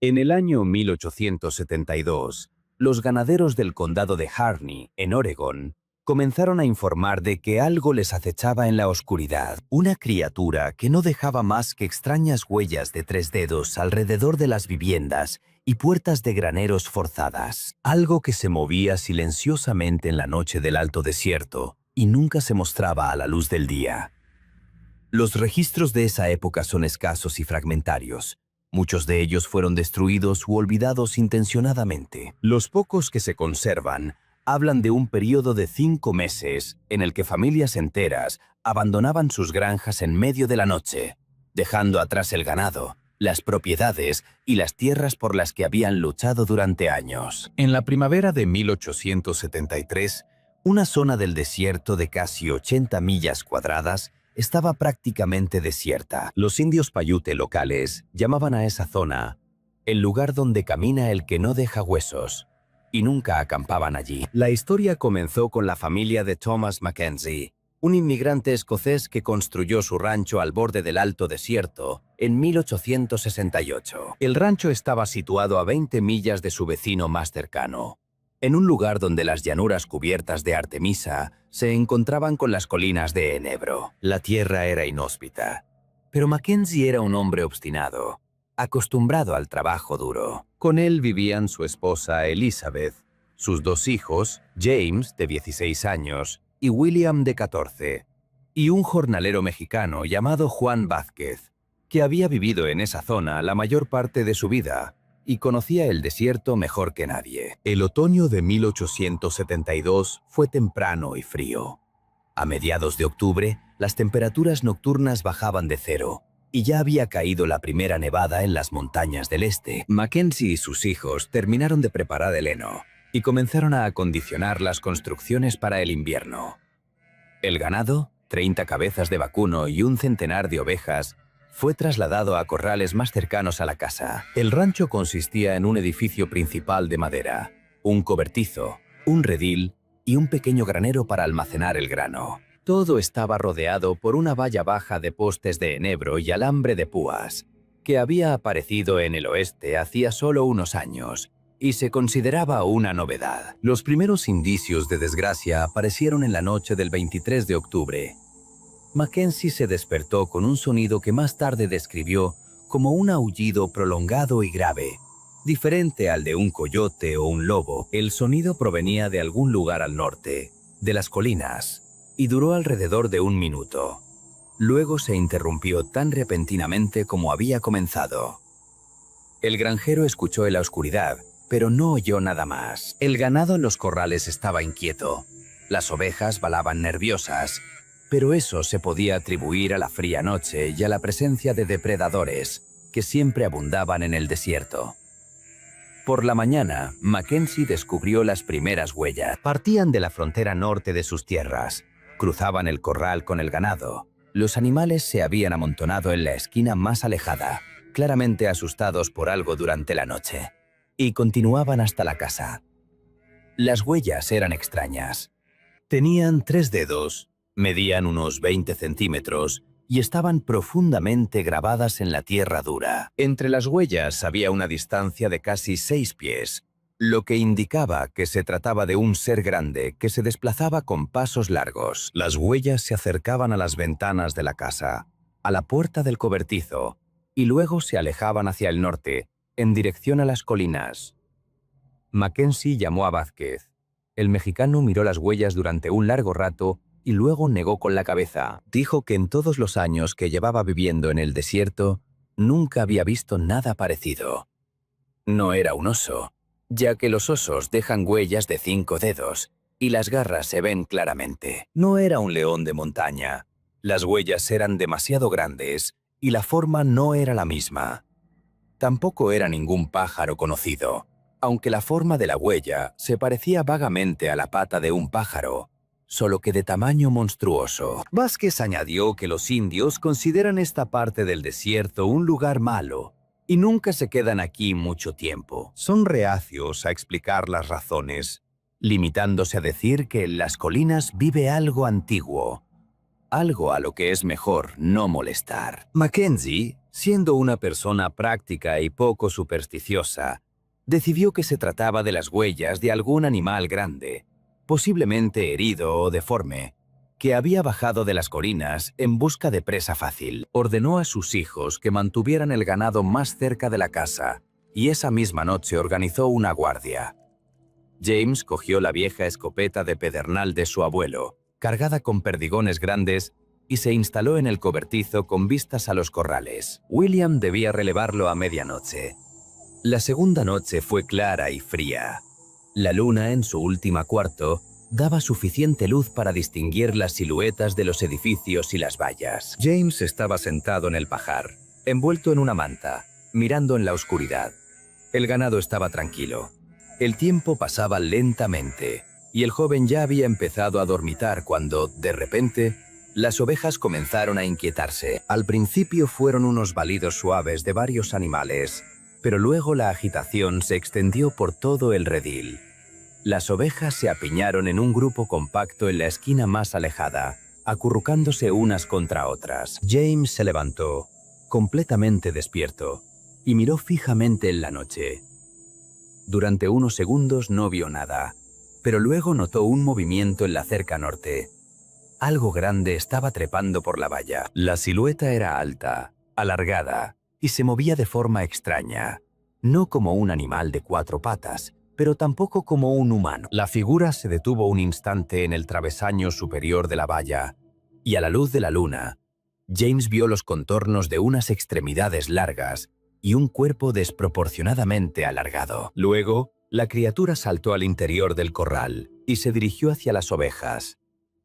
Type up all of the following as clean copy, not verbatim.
En el año 1872, los ganaderos del condado de Harney, en Oregón, comenzaron a informar de que algo les acechaba en la oscuridad. Una criatura que no dejaba más que extrañas huellas de 3 dedos alrededor de las viviendas y puertas de graneros forzadas. Algo que se movía silenciosamente en la noche del Alto Desierto y nunca se mostraba a la luz del día. Los registros de esa época son escasos y fragmentarios. Muchos de ellos fueron destruidos u olvidados intencionadamente. Los pocos que se conservan hablan de un periodo de 5 meses en el que familias enteras abandonaban sus granjas en medio de la noche, dejando atrás el ganado, las propiedades y las tierras por las que habían luchado durante años. En la primavera de 1873, una zona del desierto de casi 80 millas cuadradas estaba prácticamente desierta. Los indios Paiute locales llamaban a esa zona el lugar donde camina el que no deja huesos, y nunca acampaban allí. La historia comenzó con la familia de Thomas Mackenzie, un inmigrante escocés que construyó su rancho al borde del Alto Desierto en 1868. El rancho estaba situado a 20 millas de su vecino más cercano, en un lugar donde las llanuras cubiertas de Artemisa se encontraban con las colinas de Enebro. La tierra era inhóspita, pero Mackenzie era un hombre obstinado, acostumbrado al trabajo duro. Con él vivían su esposa Elizabeth, sus 2 hijos, James, de 16 años, y William, de 14, y un jornalero mexicano llamado Juan Vázquez, que había vivido en esa zona la mayor parte de su vida y conocía el desierto mejor que nadie. El otoño de 1872 fue temprano y frío. A mediados de octubre, las temperaturas nocturnas bajaban de 0 y ya había caído la primera nevada en las montañas del este. Mackenzie y sus hijos terminaron de preparar el heno y comenzaron a acondicionar las construcciones para el invierno. El ganado, 30 cabezas de vacuno y un centenar de ovejas, fue trasladado a corrales más cercanos a la casa. El rancho consistía en un edificio principal de madera, un cobertizo, un redil y un pequeño granero para almacenar el grano. Todo estaba rodeado por una valla baja de postes de enebro y alambre de púas, que había aparecido en el oeste hacía solo unos años, y se consideraba una novedad. Los primeros indicios de desgracia aparecieron en la noche del 23 de octubre. Mackenzie se despertó con un sonido que más tarde describió como un aullido prolongado y grave, diferente al de un coyote o un lobo. El sonido provenía de algún lugar al norte, de las colinas, y duró alrededor de 1 minuto. Luego se interrumpió tan repentinamente como había comenzado. El granjero escuchó en la oscuridad, pero no oyó nada más. El ganado en los corrales estaba inquieto. Las ovejas balaban nerviosas, pero eso se podía atribuir a la fría noche y a la presencia de depredadores que siempre abundaban en el desierto. Por la mañana, Mackenzie descubrió las primeras huellas. Partían de la frontera norte de sus tierras, cruzaban el corral con el ganado. Los animales se habían amontonado en la esquina más alejada, claramente asustados por algo durante la noche, y continuaban hasta la casa. Las huellas eran extrañas. Tenían 3 dedos, medían unos 20 centímetros y estaban profundamente grabadas en la tierra dura. Entre las huellas había una distancia de casi 6 pies, lo que indicaba que se trataba de un ser grande que se desplazaba con pasos largos. Las huellas se acercaban a las ventanas de la casa, a la puerta del cobertizo, y luego se alejaban hacia el norte, en dirección a las colinas. Mackenzie llamó a Vázquez. El mexicano miró las huellas durante un largo rato y luego negó con la cabeza. Dijo que en todos los años que llevaba viviendo en el desierto, nunca había visto nada parecido. No era un oso, ya que los osos dejan huellas de 5 dedos y las garras se ven claramente. No era un león de montaña. Las huellas eran demasiado grandes y la forma no era la misma. Tampoco era ningún pájaro conocido, aunque la forma de la huella se parecía vagamente a la pata de un pájaro, solo que de tamaño monstruoso. Vázquez añadió que los indios consideran esta parte del desierto un lugar malo y nunca se quedan aquí mucho tiempo. Son reacios a explicar las razones, limitándose a decir que en las colinas vive algo antiguo, algo a lo que es mejor no molestar. Mackenzie Siendo una persona práctica y poco supersticiosa, decidió que se trataba de las huellas de algún animal grande, posiblemente herido o deforme, que había bajado de las colinas en busca de presa fácil. Ordenó a sus hijos que mantuvieran el ganado más cerca de la casa, y esa misma noche organizó una guardia. James cogió la vieja escopeta de pedernal de su abuelo, cargada con perdigones grandes, y se instaló en el cobertizo con vistas a los corrales. William debía relevarlo a medianoche. La segunda noche fue clara y fría. La luna, en su última cuarto, daba suficiente luz para distinguir las siluetas de los edificios y las vallas. James estaba sentado en el pajar, envuelto en una manta, mirando en la oscuridad. El ganado estaba tranquilo. El tiempo pasaba lentamente, y el joven ya había empezado a dormitar cuando, de repente, las ovejas comenzaron a inquietarse. Al principio fueron unos balidos suaves de varios animales, pero luego la agitación se extendió por todo el redil. Las ovejas se apiñaron en un grupo compacto en la esquina más alejada, acurrucándose unas contra otras. James se levantó, completamente despierto, y miró fijamente en la noche. Durante unos segundos no vio nada, pero luego notó un movimiento en la cerca norte. Algo grande estaba trepando por la valla. La silueta era alta, alargada, y se movía de forma extraña, no como un animal de 4 patas, pero tampoco como un humano. La figura se detuvo un instante en el travesaño superior de la valla, y a la luz de la luna, James vio los contornos de unas extremidades largas y un cuerpo desproporcionadamente alargado. Luego, la criatura saltó al interior del corral y se dirigió hacia las ovejas.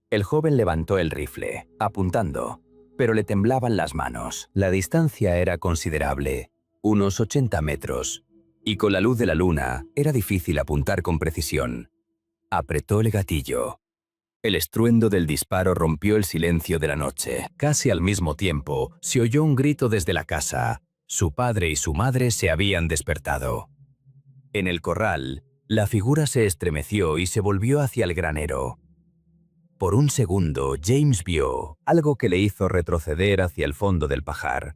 El joven levantó el rifle, apuntando, pero le temblaban las manos. La distancia era considerable, unos 80 metros, y con la luz de la luna era difícil apuntar con precisión. Apretó el gatillo. El estruendo del disparo rompió el silencio de la noche. Casi al mismo tiempo, se oyó un grito desde la casa. Su padre y su madre se habían despertado. En el corral, la figura se estremeció y se volvió hacia el granero. Por un segundo, James vio algo que le hizo retroceder hacia el fondo del pajar.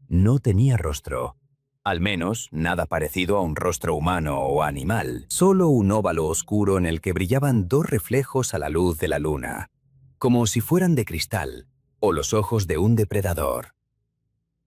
No tenía rostro. Al menos, nada parecido a un rostro humano o animal. Solo un óvalo oscuro en el que brillaban 2 reflejos a la luz de la luna, como si fueran de cristal, o los ojos de un depredador.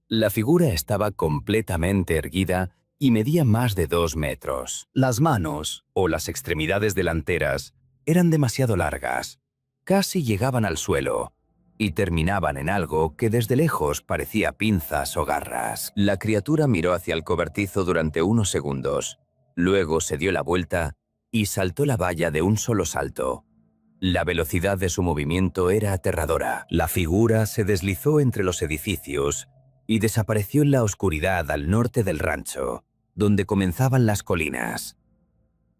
La figura estaba completamente erguida y medía más de 2 metros. Las manos, o las extremidades delanteras, eran demasiado largas. Casi llegaban al suelo y terminaban en algo que desde lejos parecía pinzas o garras. La criatura miró hacia el cobertizo durante unos segundos, luego se dio la vuelta y saltó la valla de un solo salto. La velocidad de su movimiento era aterradora. La figura se deslizó entre los edificios y desapareció en la oscuridad al norte del rancho, donde comenzaban las colinas.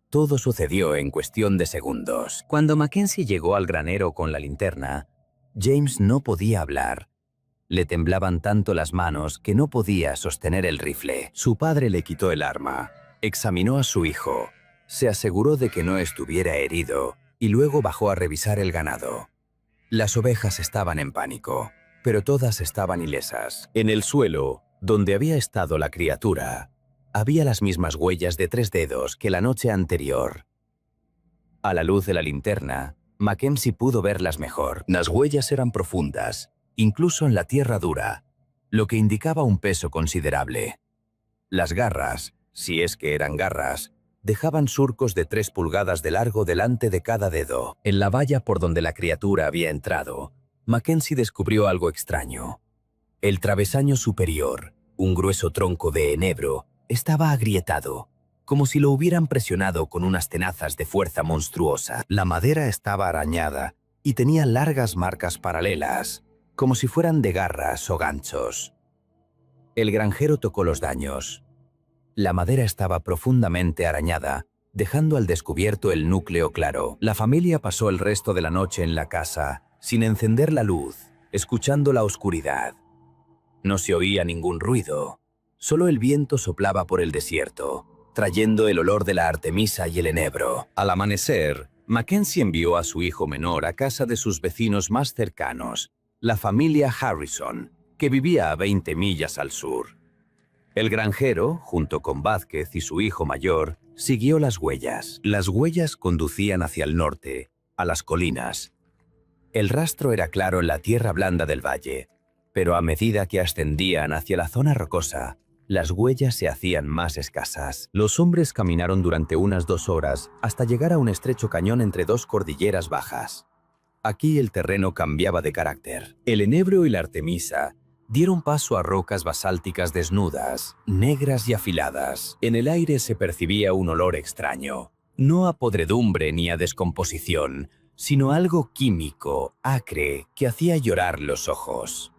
Todo sucedió en cuestión de segundos. Cuando Mackenzie llegó al granero con la linterna, James no podía hablar. Le temblaban tanto las manos que no podía sostener el rifle. Su padre le quitó el arma, examinó a su hijo, se aseguró de que no estuviera herido y luego bajó a revisar el ganado. Las ovejas estaban en pánico, pero todas estaban ilesas. En el suelo, donde había estado la criatura, había las mismas huellas de 3 dedos que la noche anterior. A la luz de la linterna, Mackenzie pudo verlas mejor. Las huellas eran profundas, incluso en la tierra dura, lo que indicaba un peso considerable. Las garras, si es que eran garras, dejaban surcos de 3 pulgadas de largo delante de cada dedo. En la valla por donde la criatura había entrado, Mackenzie descubrió algo extraño. El travesaño superior, un grueso tronco de enebro, estaba agrietado, como si lo hubieran presionado con unas tenazas de fuerza monstruosa. La madera estaba arañada y tenía largas marcas paralelas, como si fueran de garras o ganchos. El granjero tocó los daños. La madera estaba profundamente arañada, dejando al descubierto el núcleo claro. La familia pasó el resto de la noche en la casa, sin encender la luz, escuchando la oscuridad. No se oía ningún ruido. Solo el viento soplaba por el desierto, trayendo el olor de la artemisa y el enebro. Al amanecer, Mackenzie envió a su hijo menor a casa de sus vecinos más cercanos, la familia Harrison, que vivía a 20 millas al sur. El granjero, junto con Vázquez y su hijo mayor, siguió las huellas. Las huellas conducían hacia el norte, a las colinas. El rastro era claro en la tierra blanda del valle, pero a medida que ascendían hacia la zona rocosa, las huellas se hacían más escasas. Los hombres caminaron durante unas 2 horas hasta llegar a un estrecho cañón entre 2 cordilleras bajas. Aquí el terreno cambiaba de carácter. El enebro y la artemisa dieron paso a rocas basálticas desnudas, negras y afiladas. En el aire se percibía un olor extraño, no a podredumbre ni a descomposición, sino algo químico, acre, que hacía llorar los ojos.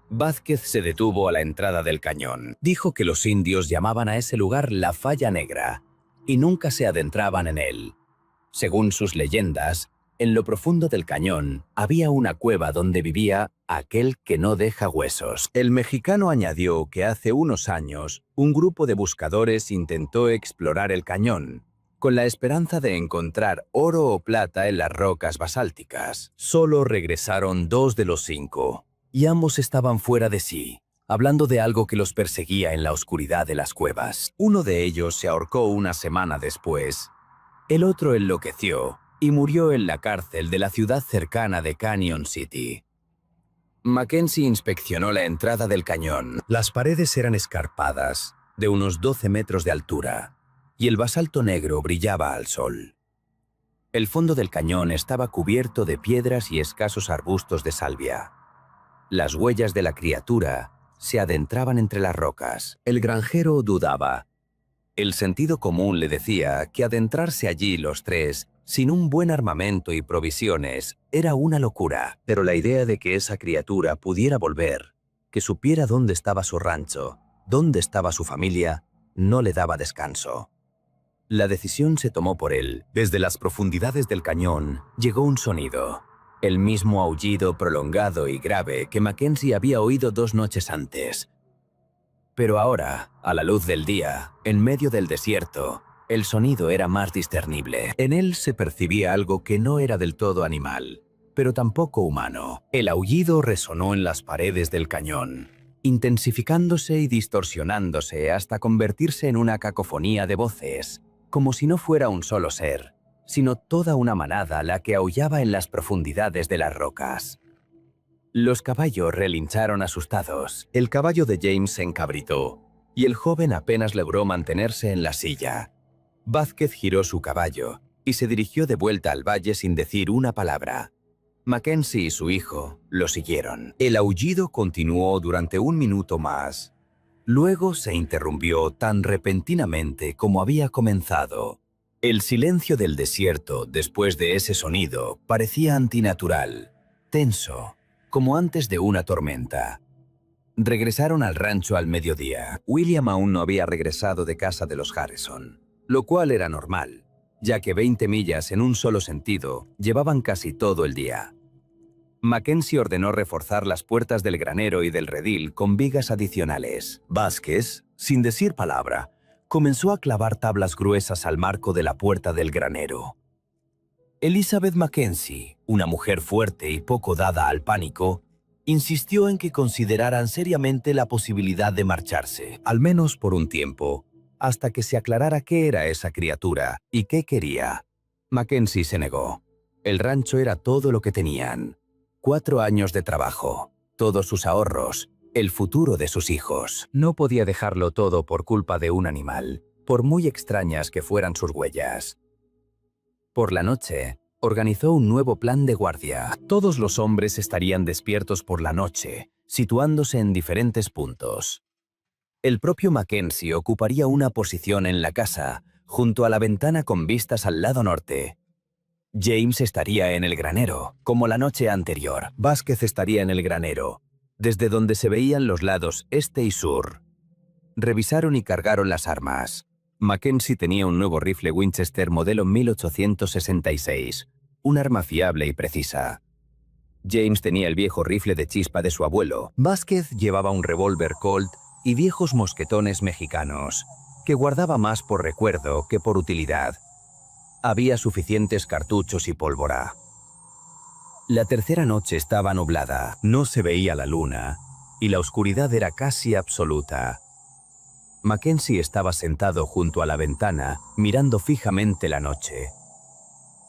Vázquez se detuvo a la entrada del cañón. Dijo que los indios llamaban a ese lugar la Falla Negra y nunca se adentraban en él. Según sus leyendas, en lo profundo del cañón había una cueva donde vivía aquel que no deja huesos. El mexicano añadió que hace unos años un grupo de buscadores intentó explorar el cañón, con la esperanza de encontrar oro o plata en las rocas basálticas. Solo regresaron 2 de los 5, y ambos estaban fuera de sí, hablando de algo que los perseguía en la oscuridad de las cuevas. Uno de ellos se ahorcó una semana después. El otro enloqueció y murió en la cárcel de la ciudad cercana de Canyon City. Mackenzie inspeccionó la entrada del cañón. Las paredes eran escarpadas, de unos 12 metros de altura, y el basalto negro brillaba al sol. El fondo del cañón estaba cubierto de piedras y escasos arbustos de salvia. Las huellas de la criatura se adentraban entre las rocas. El granjero dudaba. El sentido común le decía que adentrarse allí los 3, sin un buen armamento y provisiones, era una locura. Pero la idea de que esa criatura pudiera volver, que supiera dónde estaba su rancho, dónde estaba su familia, no le daba descanso. La decisión se tomó por él. Desde las profundidades del cañón llegó un sonido, el mismo aullido prolongado y grave que Mackenzie había oído 2 noches antes. Pero ahora, a la luz del día, en medio del desierto, el sonido era más discernible. En él se percibía algo que no era del todo animal, pero tampoco humano. El aullido resonó en las paredes del cañón, intensificándose y distorsionándose hasta convertirse en una cacofonía de voces, como si no fuera un solo ser, sino toda una manada la que aullaba en las profundidades de las rocas. Los caballos relincharon asustados. El caballo de James se encabritó, y el joven apenas logró mantenerse en la silla. Vázquez giró su caballo y se dirigió de vuelta al valle sin decir una palabra. Mackenzie y su hijo lo siguieron. El aullido continuó durante 1 minuto más. Luego se interrumpió tan repentinamente como había comenzado. El silencio del desierto después de ese sonido parecía antinatural, tenso, como antes de una tormenta. Regresaron al rancho al mediodía. William aún no había regresado de casa de los Harrison, lo cual era normal, ya que 20 millas en un solo sentido llevaban casi todo el día. Mackenzie ordenó reforzar las puertas del granero y del redil con vigas adicionales. Vázquez, sin decir palabra, comenzó a clavar tablas gruesas al marco de la puerta del granero. Elizabeth Mackenzie, una mujer fuerte y poco dada al pánico, insistió en que consideraran seriamente la posibilidad de marcharse, al menos por un tiempo, hasta que se aclarara qué era esa criatura y qué quería. Mackenzie se negó. El rancho era todo lo que tenían. 4 años de trabajo, todos sus ahorros, el futuro de sus hijos. No podía dejarlo todo por culpa de un animal, por muy extrañas que fueran sus huellas. Por la noche, organizó un nuevo plan de guardia. Todos los hombres estarían despiertos por la noche, situándose en diferentes puntos. El propio Mackenzie ocuparía una posición en la casa, junto a la ventana con vistas al lado norte. James estaría en el granero, como la noche anterior. Vázquez estaría en el granero, desde donde se veían los lados este y sur. Revisaron y cargaron las armas. Mackenzie tenía un nuevo rifle Winchester modelo 1866, un arma fiable y precisa. James tenía el viejo rifle de chispa de su abuelo. Vázquez llevaba un revólver Colt y viejos mosquetones mexicanos, que guardaba más por recuerdo que por utilidad. Había suficientes cartuchos y pólvora. La tercera noche estaba nublada, no se veía la luna, y la oscuridad era casi absoluta. Mackenzie estaba sentado junto a la ventana, mirando fijamente la noche.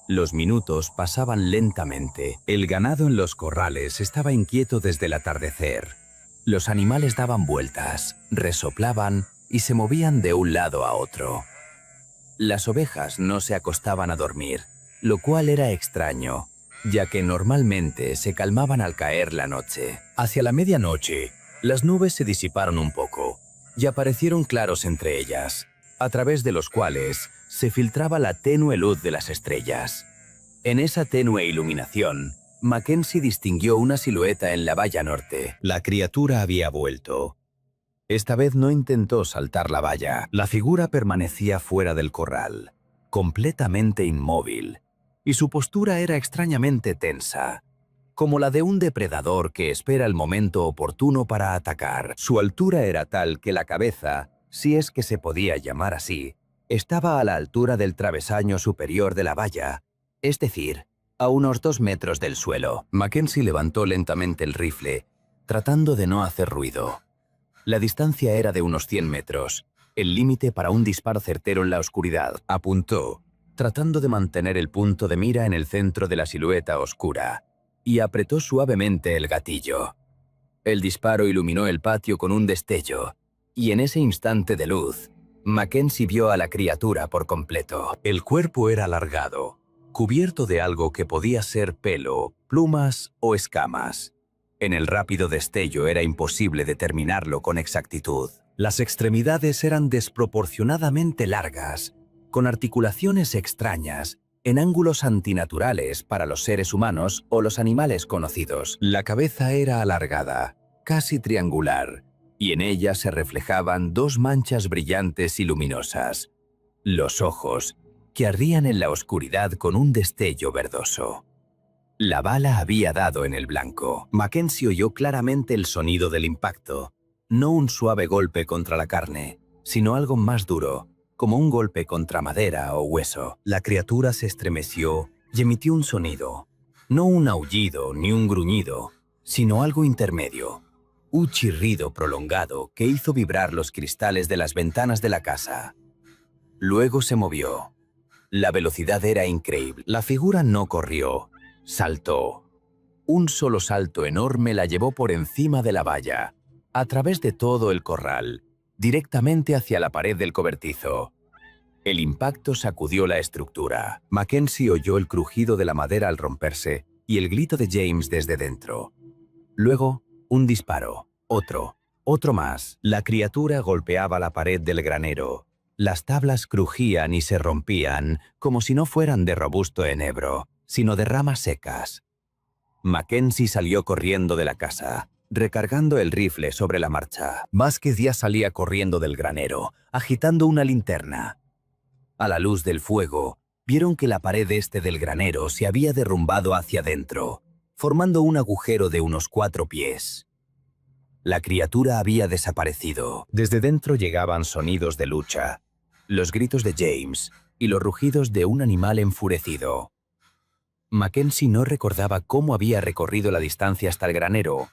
Los minutos pasaban lentamente. El ganado en los corrales estaba inquieto desde el atardecer. Los animales daban vueltas, resoplaban y se movían de un lado a otro. Las ovejas no se acostaban a dormir, lo cual era extraño, ya que normalmente se calmaban al caer la noche. Hacia la medianoche, las nubes se disiparon un poco y aparecieron claros entre ellas, a través de los cuales se filtraba la tenue luz de las estrellas. En esa tenue iluminación, Mackenzie distinguió una silueta en la valla norte. La criatura había vuelto. Esta vez no intentó saltar la valla. La figura permanecía fuera del corral, completamente inmóvil, y su postura era extrañamente tensa, como la de un depredador que espera el momento oportuno para atacar. Su altura era tal que la cabeza, si es que se podía llamar así, estaba a la altura del travesaño superior de la valla, es decir, a unos 2 metros del suelo. Mackenzie levantó lentamente el rifle, tratando de no hacer ruido. La distancia era de unos 100 metros, el límite para un disparo certero en la oscuridad. Apuntó, tratando de mantener el punto de mira en el centro de la silueta oscura, y apretó suavemente el gatillo. El disparo iluminó el patio con un destello, y en ese instante de luz, Mackenzie vio a la criatura por completo. El cuerpo era alargado, cubierto de algo que podía ser pelo, plumas o escamas. En el rápido destello era imposible determinarlo con exactitud. Las extremidades eran desproporcionadamente largas, con articulaciones extrañas, en ángulos antinaturales para los seres humanos o los animales conocidos. La cabeza era alargada, casi triangular, y en ella se reflejaban 2 manchas brillantes y luminosas. Los ojos, que ardían en la oscuridad con un destello verdoso. La bala había dado en el blanco. Mackenzie oyó claramente el sonido del impacto, no un suave golpe contra la carne, sino algo más duro, como un golpe contra madera o hueso. La criatura se estremeció y emitió un sonido, no un aullido ni un gruñido, sino algo intermedio, un chirrido prolongado que hizo vibrar los cristales de las ventanas de la casa. Luego se movió. La velocidad era increíble. La figura no corrió, saltó. Un solo salto enorme la llevó por encima de la valla, a través de todo el corral, directamente hacia la pared del cobertizo. El impacto sacudió la estructura. Mackenzie oyó el crujido de la madera al romperse y el grito de James desde dentro. Luego, un disparo, otro más. La criatura golpeaba la pared del granero. Las tablas crujían y se rompían como si no fueran de robusto enebro, sino de ramas secas. Mackenzie salió corriendo de la casa, recargando el rifle sobre la marcha. Vázquez ya salía corriendo del granero, agitando una linterna. A la luz del fuego, vieron que la pared este del granero se había derrumbado hacia adentro, formando un agujero de unos 4 pies. La criatura había desaparecido. Desde dentro llegaban sonidos de lucha, los gritos de James y los rugidos de un animal enfurecido. Mackenzie no recordaba cómo había recorrido la distancia hasta el granero.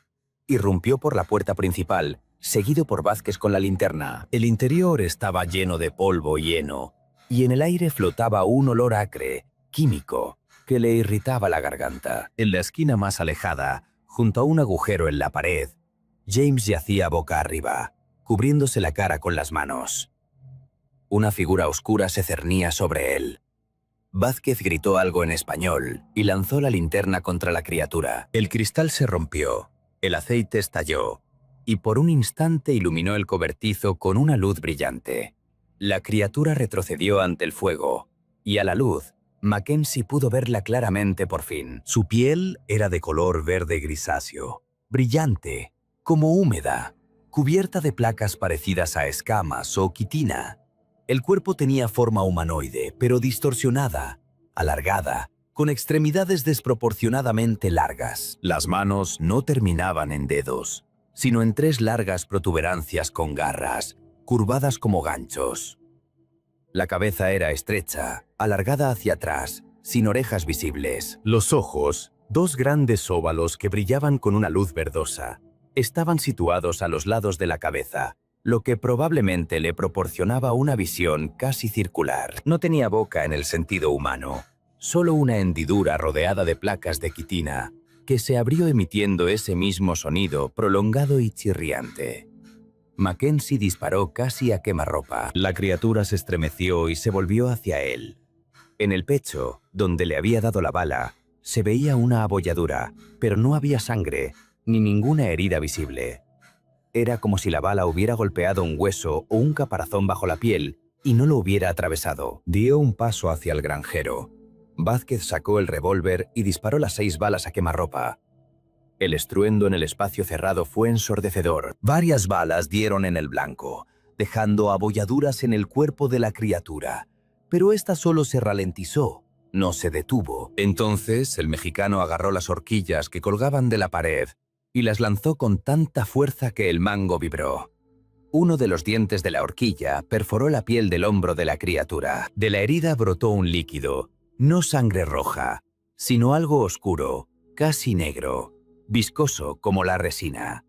Irrumpió por la puerta principal, seguido por Vázquez con la linterna. El interior estaba lleno de polvo y heno, y en el aire flotaba un olor acre, químico, que le irritaba la garganta. En la esquina más alejada, junto a un agujero en la pared, James yacía boca arriba, cubriéndose la cara con las manos. Una figura oscura se cernía sobre él. Vázquez gritó algo en español y lanzó la linterna contra la criatura. El cristal se rompió, el aceite estalló, y por un instante iluminó el cobertizo con una luz brillante. La criatura retrocedió ante el fuego, y a la luz, Mackenzie pudo verla claramente por fin. Su piel era de color verde grisáceo, brillante, como húmeda, cubierta de placas parecidas a escamas o quitina. El cuerpo tenía forma humanoide, pero distorsionada, alargada, con extremidades desproporcionadamente largas. Las manos no terminaban en dedos, sino en 3 largas protuberancias con garras, curvadas como ganchos. La cabeza era estrecha, alargada hacia atrás, sin orejas visibles. Los ojos, 2 grandes óvalos que brillaban con una luz verdosa, estaban situados a los lados de la cabeza, lo que probablemente le proporcionaba una visión casi circular. No tenía boca en el sentido humano, solo una hendidura rodeada de placas de quitina, que se abrió emitiendo ese mismo sonido prolongado y chirriante. Mackenzie disparó casi a quemarropa. La criatura se estremeció y se volvió hacia él. En el pecho, donde le había dado la bala, se veía una abolladura, pero no había sangre, ni ninguna herida visible. Era como si la bala hubiera golpeado un hueso o un caparazón bajo la piel y no lo hubiera atravesado. Dio un paso hacia el granjero. Vázquez sacó el revólver y disparó las 6 balas a quemarropa. El estruendo en el espacio cerrado fue ensordecedor. Varias balas dieron en el blanco, dejando abolladuras en el cuerpo de la criatura. Pero esta solo se ralentizó, no se detuvo. Entonces el mexicano agarró las horquillas que colgaban de la pared y las lanzó con tanta fuerza que el mango vibró. Uno de los dientes de la horquilla perforó la piel del hombro de la criatura. De la herida brotó un líquido, no sangre roja, sino algo oscuro, casi negro, viscoso como la resina.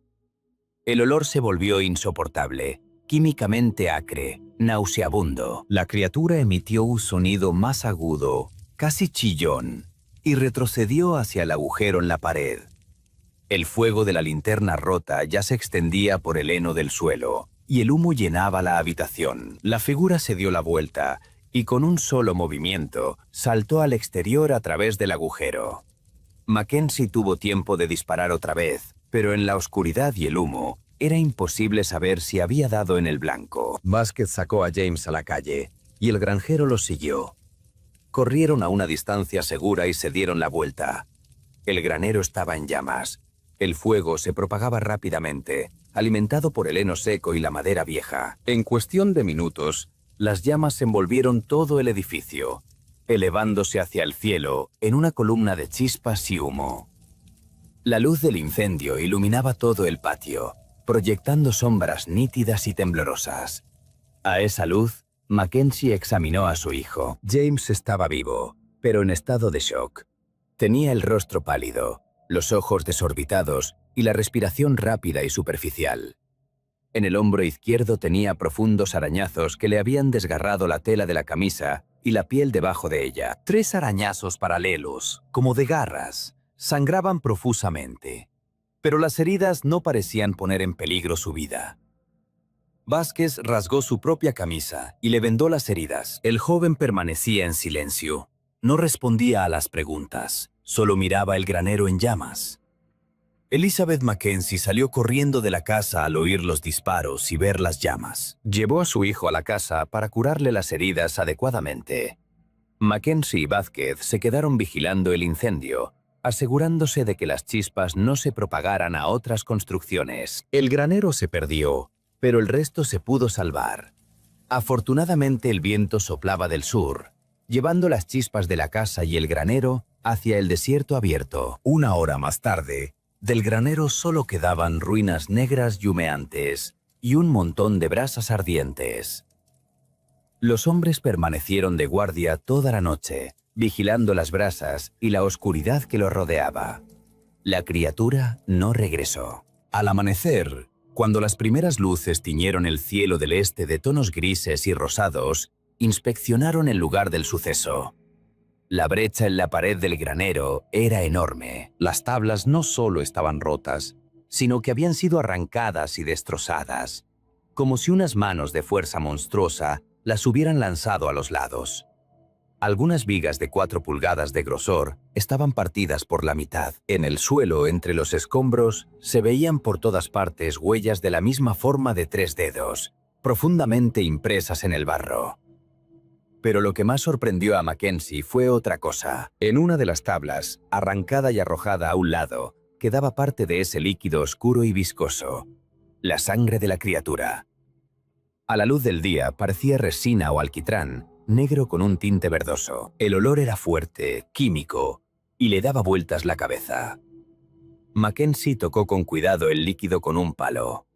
El olor se volvió insoportable, químicamente acre, nauseabundo. La criatura emitió un sonido más agudo, casi chillón, y retrocedió hacia el agujero en la pared. El fuego de la linterna rota ya se extendía por el heno del suelo, y el humo llenaba la habitación. La figura se dio la vuelta, y con un solo movimiento, saltó al exterior a través del agujero. Mackenzie tuvo tiempo de disparar otra vez, pero en la oscuridad y el humo, era imposible saber si había dado en el blanco. Vázquez sacó a James a la calle, y el granjero los siguió. Corrieron a una distancia segura y se dieron la vuelta. El granero estaba en llamas. El fuego se propagaba rápidamente, alimentado por el heno seco y la madera vieja. En cuestión de minutos, las llamas envolvieron todo el edificio, elevándose hacia el cielo en una columna de chispas y humo. La luz del incendio iluminaba todo el patio, proyectando sombras nítidas y temblorosas. A esa luz, Mackenzie examinó a su hijo. James estaba vivo, pero en estado de shock. Tenía el rostro pálido, los ojos desorbitados y la respiración rápida y superficial. En el hombro izquierdo tenía profundos arañazos que le habían desgarrado la tela de la camisa y la piel debajo de ella. 3 arañazos paralelos, como de garras, sangraban profusamente, pero las heridas no parecían poner en peligro su vida. Vázquez rasgó su propia camisa y le vendó las heridas. El joven permanecía en silencio. No respondía a las preguntas, solo miraba el granero en llamas. Elizabeth Mackenzie salió corriendo de la casa al oír los disparos y ver las llamas. Llevó a su hijo a la casa para curarle las heridas adecuadamente. Mackenzie y Vázquez se quedaron vigilando el incendio, asegurándose de que las chispas no se propagaran a otras construcciones. El granero se perdió, pero el resto se pudo salvar. Afortunadamente el viento soplaba del sur, llevando las chispas de la casa y el granero hacia el desierto abierto. 1 hora más tarde, del granero solo quedaban ruinas negras y humeantes y un montón de brasas ardientes. Los hombres permanecieron de guardia toda la noche, vigilando las brasas y la oscuridad que los rodeaba. La criatura no regresó. Al amanecer, cuando las primeras luces tiñeron el cielo del este de tonos grises y rosados, inspeccionaron el lugar del suceso. La brecha en la pared del granero era enorme. Las tablas no solo estaban rotas, sino que habían sido arrancadas y destrozadas, como si unas manos de fuerza monstruosa las hubieran lanzado a los lados. Algunas vigas de 4 pulgadas de grosor estaban partidas por la mitad. En el suelo, entre los escombros, se veían por todas partes huellas de la misma forma de 3 dedos, profundamente impresas en el barro. Pero lo que más sorprendió a Mackenzie fue otra cosa. En una de las tablas, arrancada y arrojada a un lado, quedaba parte de ese líquido oscuro y viscoso, la sangre de la criatura. A la luz del día parecía resina o alquitrán, negro con un tinte verdoso. El olor era fuerte, químico, y le daba vueltas la cabeza. Mackenzie tocó con cuidado el líquido con un palo.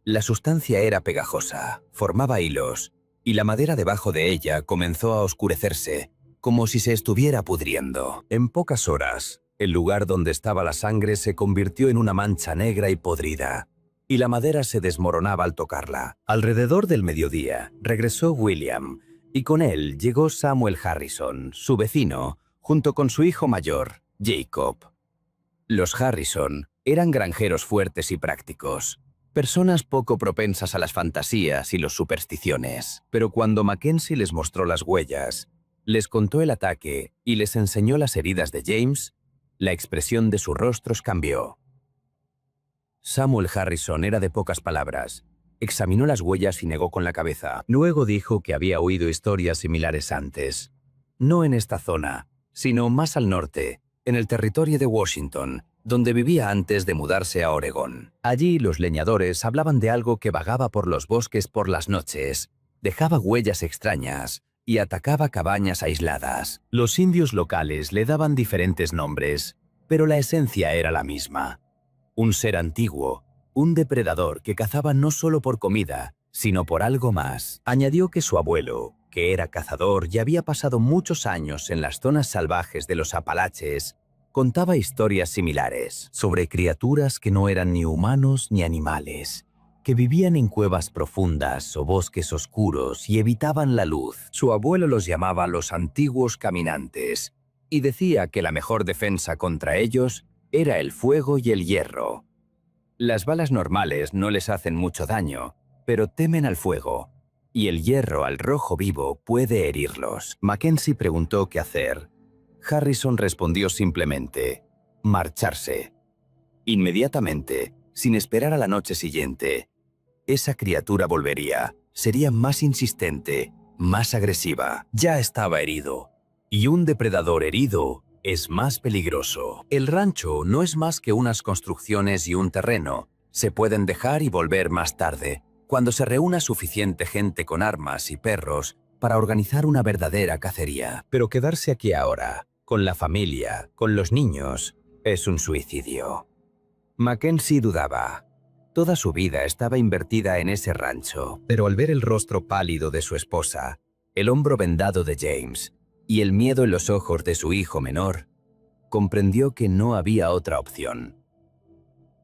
La sustancia era pegajosa, formaba hilos, y la madera debajo de ella comenzó a oscurecerse, como si se estuviera pudriendo. En pocas horas, El lugar donde estaba la sangre se convirtió en una mancha negra y podrida, y la madera se desmoronaba al tocarla. Alrededor del mediodía, regresó William, y con él llegó Samuel Harrison, su vecino, junto con su hijo mayor, Jacob. Los Harrison eran granjeros fuertes y prácticos, personas poco propensas a las fantasías y las supersticiones. Pero cuando Mackenzie les mostró las huellas, les contó el ataque y les enseñó las heridas de James, la expresión de sus rostros cambió. Samuel Harrison era de pocas palabras. Examinó las huellas y negó con la cabeza. Luego dijo que había oído historias similares antes. No en esta zona, sino más al norte, en el territorio de Washington, donde vivía antes de mudarse a Oregón. Allí los leñadores hablaban de algo que vagaba por los bosques por las noches, dejaba huellas extrañas y atacaba cabañas aisladas. Los indios locales le daban diferentes nombres, pero la esencia era la misma. Un ser antiguo, un depredador que cazaba no solo por comida, sino por algo más. Añadió que su abuelo, que era cazador y había pasado muchos años en las zonas salvajes de los Apalaches, contaba historias similares sobre criaturas que no eran ni humanos ni animales, que vivían en cuevas profundas o bosques oscuros y evitaban la luz. Su abuelo los llamaba los antiguos caminantes y decía que la mejor defensa contra ellos era el fuego y el hierro. Las balas normales no les hacen mucho daño, pero temen al fuego, y el hierro al rojo vivo puede herirlos. Mackenzie preguntó qué hacer. Harrison respondió simplemente, marcharse. Inmediatamente, sin esperar a la noche siguiente, esa criatura volvería, sería más insistente, más agresiva. Ya estaba herido, y un depredador herido es más peligroso. El rancho no es más que unas construcciones y un terreno. Se pueden dejar y volver más tarde, cuando se reúna suficiente gente con armas y perros para organizar una verdadera cacería. Pero quedarse aquí ahora, con la familia, con los niños, es un suicidio. Mackenzie dudaba. Toda su vida estaba invertida en ese rancho, pero al ver el rostro pálido de su esposa, el hombro vendado de James y el miedo en los ojos de su hijo menor, comprendió que no había otra opción.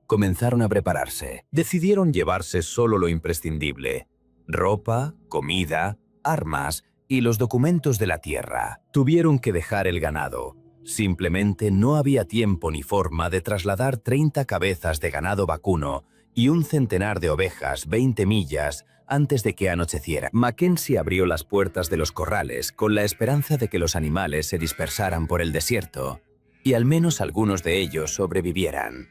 Comenzaron a prepararse. Decidieron llevarse solo lo imprescindible: ropa, comida, armas y los documentos de la tierra. Tuvieron que dejar el ganado. Simplemente no había tiempo ni forma de trasladar 30 cabezas de ganado vacuno y un centenar de ovejas 20 millas antes de que anocheciera. Mackenzie abrió las puertas de los corrales con la esperanza de que los animales se dispersaran por el desierto y al menos algunos de ellos sobrevivieran.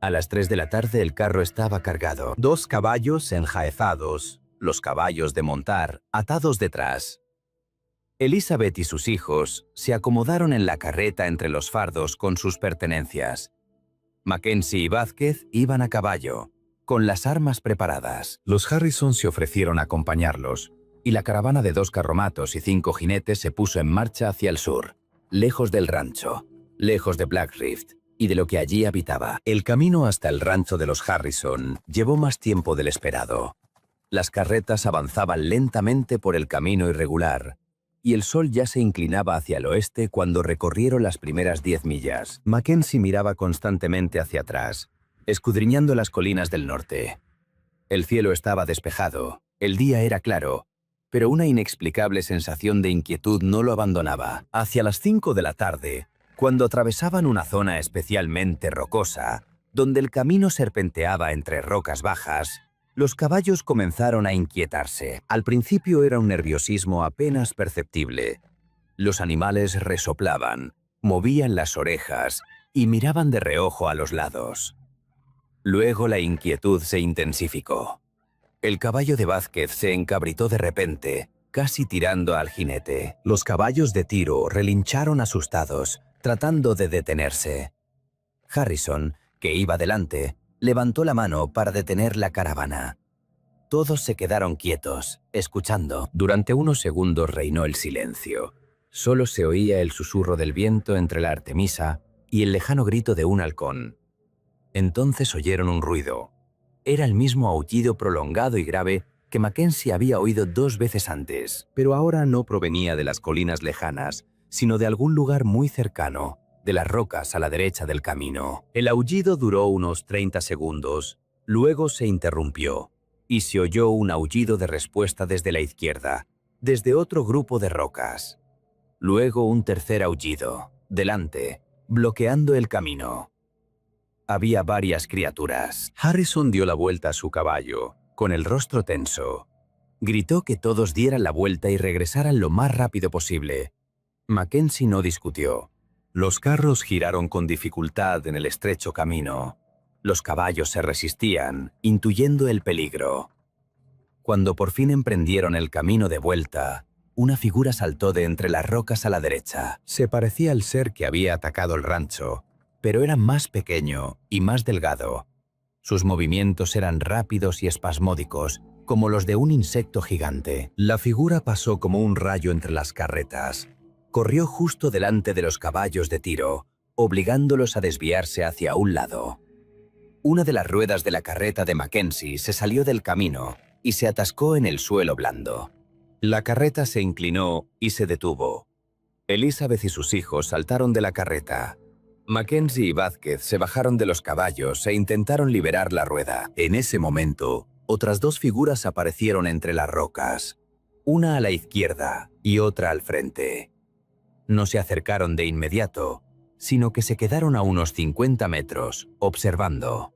A las 3 de la tarde el carro estaba cargado. 2 caballos enjaezados, los caballos de montar, atados detrás. Elizabeth y sus hijos se acomodaron en la carreta entre los fardos con sus pertenencias. Mackenzie y Vázquez iban a caballo, con las armas preparadas. Los Harrison se ofrecieron a acompañarlos, y la caravana de 2 carromatos y 5 jinetes se puso en marcha hacia el sur, lejos del rancho, lejos de Black Rift y de lo que allí habitaba. El camino hasta el rancho de los Harrison llevó más tiempo del esperado. Las carretas avanzaban lentamente por el camino irregular, y el sol ya se inclinaba hacia el oeste cuando recorrieron las primeras 10 millas. Mackenzie miraba constantemente hacia atrás, escudriñando las colinas del norte. El cielo estaba despejado, el día era claro, pero una inexplicable sensación de inquietud no lo abandonaba. Hacia las 5 de la tarde, cuando atravesaban una zona especialmente rocosa, donde el camino serpenteaba entre rocas bajas, los caballos comenzaron a inquietarse. Al principio era un nerviosismo apenas perceptible. Los animales resoplaban, movían las orejas y miraban de reojo a los lados. Luego la inquietud se intensificó. El caballo de Vázquez se encabritó de repente, casi tirando al jinete. Los caballos de tiro relincharon asustados, tratando de detenerse. Harrison, que iba delante, levantó la mano para detener la caravana. Todos se quedaron quietos, escuchando. Durante unos segundos reinó el silencio. Solo se oía el susurro del viento entre la artemisa y el lejano grito de un halcón. Entonces oyeron un ruido. Era el mismo aullido prolongado y grave que Mackenzie había oído 2 veces antes, pero ahora no provenía de las colinas lejanas, sino de algún lugar muy cercano. de las rocas a la derecha del camino. El aullido duró unos 30 segundos, luego se interrumpió, y se oyó un aullido de respuesta desde la izquierda, desde otro grupo de rocas. Luego un tercer aullido, delante, bloqueando el camino. Había varias criaturas. Harrison dio la vuelta a su caballo, con el rostro tenso. Gritó que todos dieran la vuelta y regresaran lo más rápido posible. Mackenzie no discutió. Los carros giraron con dificultad en el estrecho camino. Los caballos se resistían, intuyendo el peligro. Cuando por fin emprendieron el camino de vuelta, una figura saltó de entre las rocas a la derecha. Se parecía al ser que había atacado el rancho, pero era más pequeño y más delgado. Sus movimientos eran rápidos y espasmódicos, como los de un insecto gigante. La figura pasó como un rayo entre las carretas. Corrió justo delante de los caballos de tiro, obligándolos a desviarse hacia un lado. Una de las ruedas de la carreta de Mackenzie se salió del camino y se atascó en el suelo blando. La carreta se inclinó y se detuvo. Elizabeth y sus hijos saltaron de la carreta. Mackenzie y Vázquez se bajaron de los caballos e intentaron liberar la rueda. En ese momento, otras dos figuras aparecieron entre las rocas, una a la izquierda y otra al frente. No se acercaron de inmediato, sino que se quedaron a unos 50 metros, observando.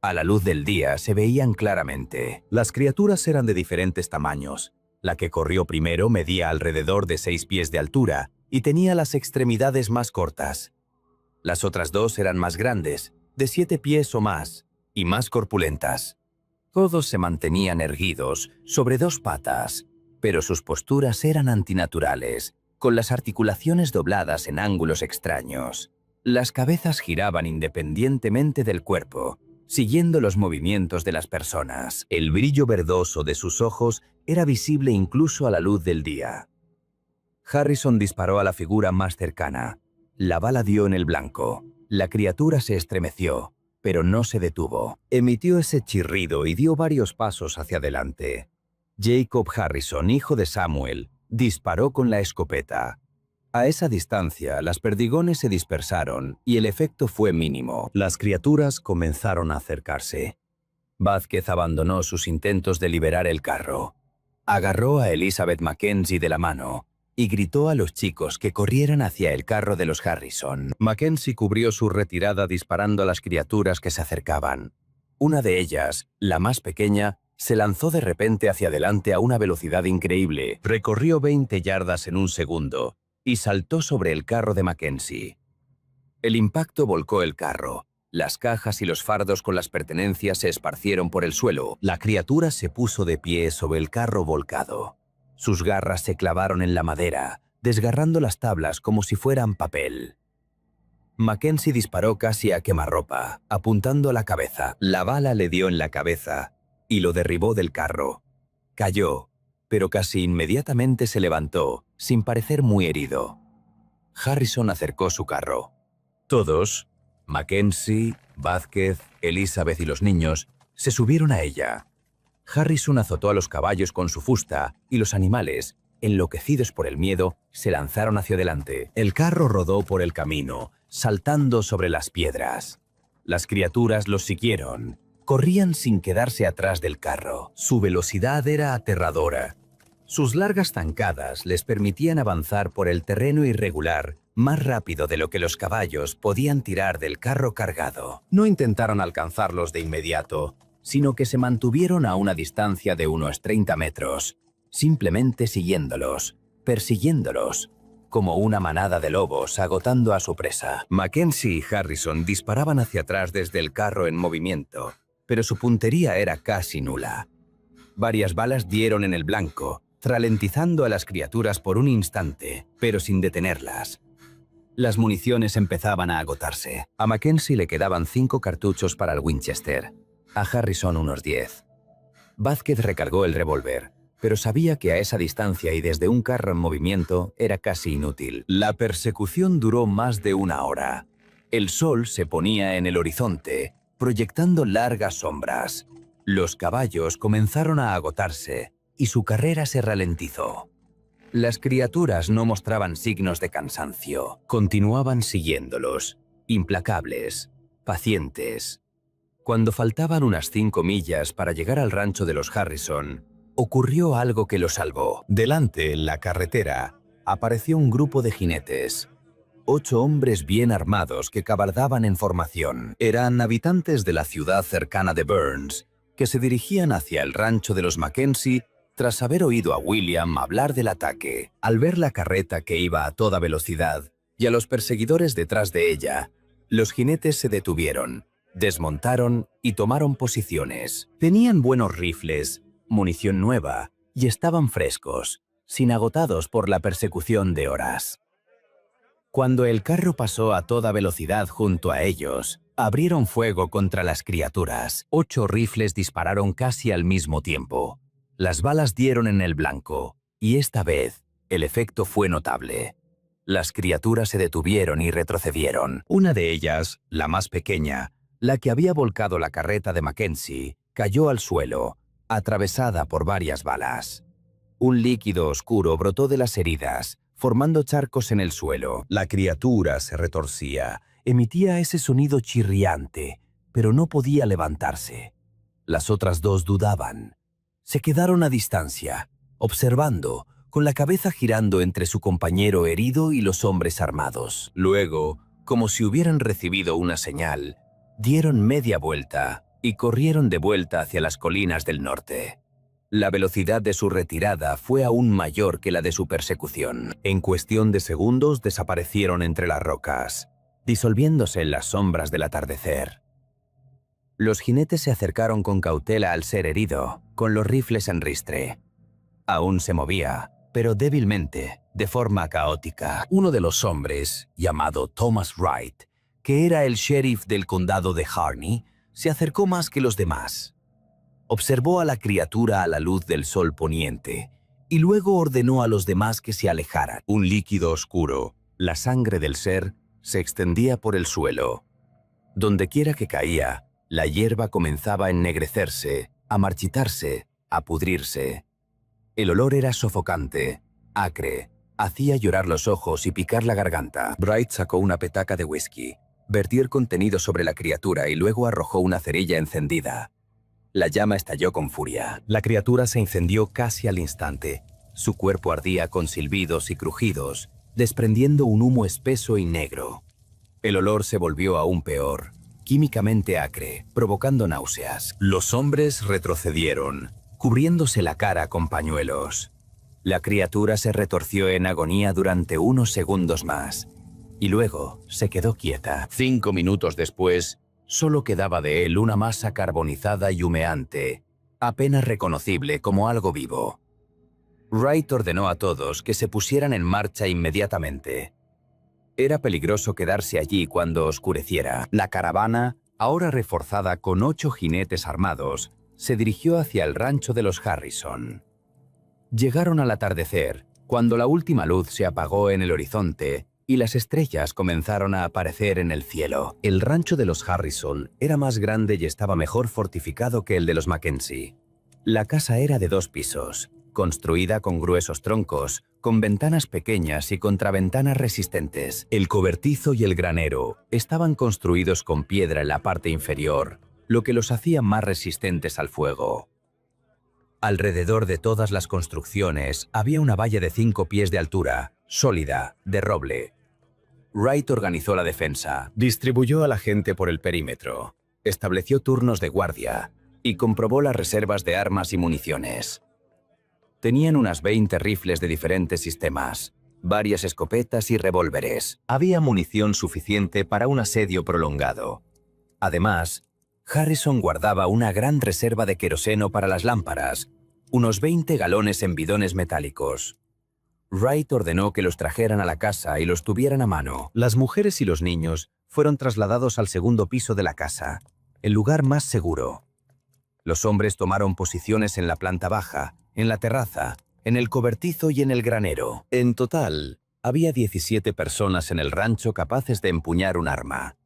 A la luz del día se veían claramente. Las criaturas eran de diferentes tamaños. La que corrió primero medía alrededor de 6 pies de altura y tenía las extremidades más cortas. Las otras dos eran más grandes, de 7 pies o más, y más corpulentas. Todos se mantenían erguidos sobre 2 patas, pero sus posturas eran antinaturales, con las articulaciones dobladas en ángulos extraños. Las cabezas giraban independientemente del cuerpo, siguiendo los movimientos de las personas. El brillo verdoso de sus ojos era visible incluso a la luz del día. Harrison disparó a la figura más cercana. La bala dio en el blanco. La criatura se estremeció, pero no se detuvo. Emitió ese chirrido y dio varios pasos hacia adelante. Jacob Harrison, hijo de Samuel, disparó con la escopeta. A esa distancia, las perdigones se dispersaron y el efecto fue mínimo. Las criaturas comenzaron a acercarse. Vázquez abandonó sus intentos de liberar el carro. Agarró a Elizabeth Mackenzie de la mano y gritó a los chicos que corrieran hacia el carro de los Harrison. Mackenzie cubrió su retirada disparando a las criaturas que se acercaban. Una de ellas, la más pequeña, se lanzó de repente hacia adelante a una velocidad increíble. Recorrió 20 yardas en un segundo y saltó sobre el carro de Mackenzie. El impacto volcó el carro. Las cajas y los fardos con las pertenencias se esparcieron por el suelo. La criatura se puso de pie sobre el carro volcado. Sus garras se clavaron en la madera, desgarrando las tablas como si fueran papel. Mackenzie disparó casi a quemarropa, apuntando a la cabeza. La bala le dio en la cabeza y lo derribó del carro. Cayó, pero casi inmediatamente se levantó, sin parecer muy herido. Harrison acercó su carro. Todos, Mackenzie, Vázquez, Elizabeth y los niños, se subieron a ella. Harrison azotó a los caballos con su fusta y los animales, enloquecidos por el miedo, se lanzaron hacia adelante. El carro rodó por el camino, saltando sobre las piedras. Las criaturas los siguieron. Corrían sin quedarse atrás del carro. Su velocidad era aterradora. Sus largas zancadas les permitían avanzar por el terreno irregular más rápido de lo que los caballos podían tirar del carro cargado. No intentaron alcanzarlos de inmediato, sino que se mantuvieron a una distancia de unos 30 metros, simplemente siguiéndolos, persiguiéndolos, como una manada de lobos agotando a su presa. Mackenzie y Harrison disparaban hacia atrás desde el carro en movimiento, pero su puntería era casi nula. Varias balas dieron en el blanco, ralentizando a las criaturas por un instante, pero sin detenerlas. Las municiones empezaban a agotarse. A Mackenzie le quedaban 5 cartuchos para el Winchester, a Harrison unos 10. Vázquez recargó el revólver, pero sabía que a esa distancia y desde un carro en movimiento era casi inútil. La persecución duró más de 1 hora. El sol se ponía en el horizonte, proyectando largas sombras. Los caballos comenzaron a agotarse y su carrera se ralentizó. Las criaturas no mostraban signos de cansancio. Continuaban siguiéndolos, implacables, pacientes. Cuando faltaban unas 5 millas para llegar al rancho de los Harrison, ocurrió algo que los salvó. Delante, en la carretera, apareció un grupo de jinetes. 8 hombres bien armados que cabalgaban en formación. Eran habitantes de la ciudad cercana de Burns, que se dirigían hacia el rancho de los Mackenzie tras haber oído a William hablar del ataque. Al ver la carreta que iba a toda velocidad y a los perseguidores detrás de ella, los jinetes se detuvieron, desmontaron y tomaron posiciones. Tenían buenos rifles, munición nueva y estaban frescos, sin agotados por la persecución de horas. Cuando el carro pasó a toda velocidad junto a ellos, abrieron fuego contra las criaturas. 8 rifles dispararon casi al mismo tiempo. Las balas dieron en el blanco, y esta vez el efecto fue notable. Las criaturas se detuvieron y retrocedieron. Una de ellas, la más pequeña, la que había volcado la carreta de Mackenzie, cayó al suelo, atravesada por varias balas. Un líquido oscuro brotó de las heridas, formando charcos en el suelo. La criatura se retorcía, emitía ese sonido chirriante, pero no podía levantarse. Las otras 2 dudaban. Se quedaron a distancia, observando, con la cabeza girando entre su compañero herido y los hombres armados. Luego, como si hubieran recibido una señal, dieron media vuelta y corrieron de vuelta hacia las colinas del norte. La velocidad de su retirada fue aún mayor que la de su persecución. En cuestión de segundos desaparecieron entre las rocas, disolviéndose en las sombras del atardecer. Los jinetes se acercaron con cautela al ser herido, con los rifles en ristre. Aún se movía, pero débilmente, de forma caótica. Uno de los hombres, llamado Thomas Wright, que era el sheriff del condado de Harney, se acercó más que los demás. Observó a la criatura a la luz del sol poniente y luego ordenó a los demás que se alejaran. Un líquido oscuro, la sangre del ser, se extendía por el suelo. Dondequiera que caía, la hierba comenzaba a ennegrecerse, a marchitarse, a pudrirse. El olor era sofocante, acre, hacía llorar los ojos y picar la garganta. Bright sacó una petaca de whisky, vertió el contenido sobre la criatura y luego arrojó una cerilla encendida. La llama estalló con furia. La criatura se incendió casi al instante. Su cuerpo ardía con silbidos y crujidos, desprendiendo un humo espeso y negro. El olor se volvió aún peor, químicamente acre, provocando náuseas. Los hombres retrocedieron, cubriéndose la cara con pañuelos. La criatura se retorció en agonía durante unos segundos más, y luego se quedó quieta. 5 minutos después, solo quedaba de él una masa carbonizada y humeante, apenas reconocible como algo vivo. Wright ordenó a todos que se pusieran en marcha inmediatamente. Era peligroso quedarse allí cuando oscureciera. La caravana, ahora reforzada con 8 jinetes armados, se dirigió hacia el rancho de los Harrison. Llegaron al atardecer, cuando la última luz se apagó en el horizonte y las estrellas comenzaron a aparecer en el cielo. El rancho de los Harrison era más grande y estaba mejor fortificado que el de los Mackenzie. La casa era de 2 pisos, construida con gruesos troncos, con ventanas pequeñas y contraventanas resistentes. El cobertizo y el granero estaban construidos con piedra en la parte inferior, lo que los hacía más resistentes al fuego. Alrededor de todas las construcciones había una valla de 5 pies de altura, sólida, de roble. Wright organizó la defensa, distribuyó a la gente por el perímetro, estableció turnos de guardia y comprobó las reservas de armas y municiones. Tenían unas 20 rifles de diferentes sistemas, varias escopetas y revólveres. Había munición suficiente para un asedio prolongado. Además, Harrison guardaba una gran reserva de queroseno para las lámparas, unos 20 galones en bidones metálicos. Wright ordenó que los trajeran a la casa y los tuvieran a mano. Las mujeres y los niños fueron trasladados al segundo piso de la casa, el lugar más seguro. Los hombres tomaron posiciones en la planta baja, en la terraza, en el cobertizo y en el granero. En total, había 17 personas en el rancho capaces de empuñar un arma.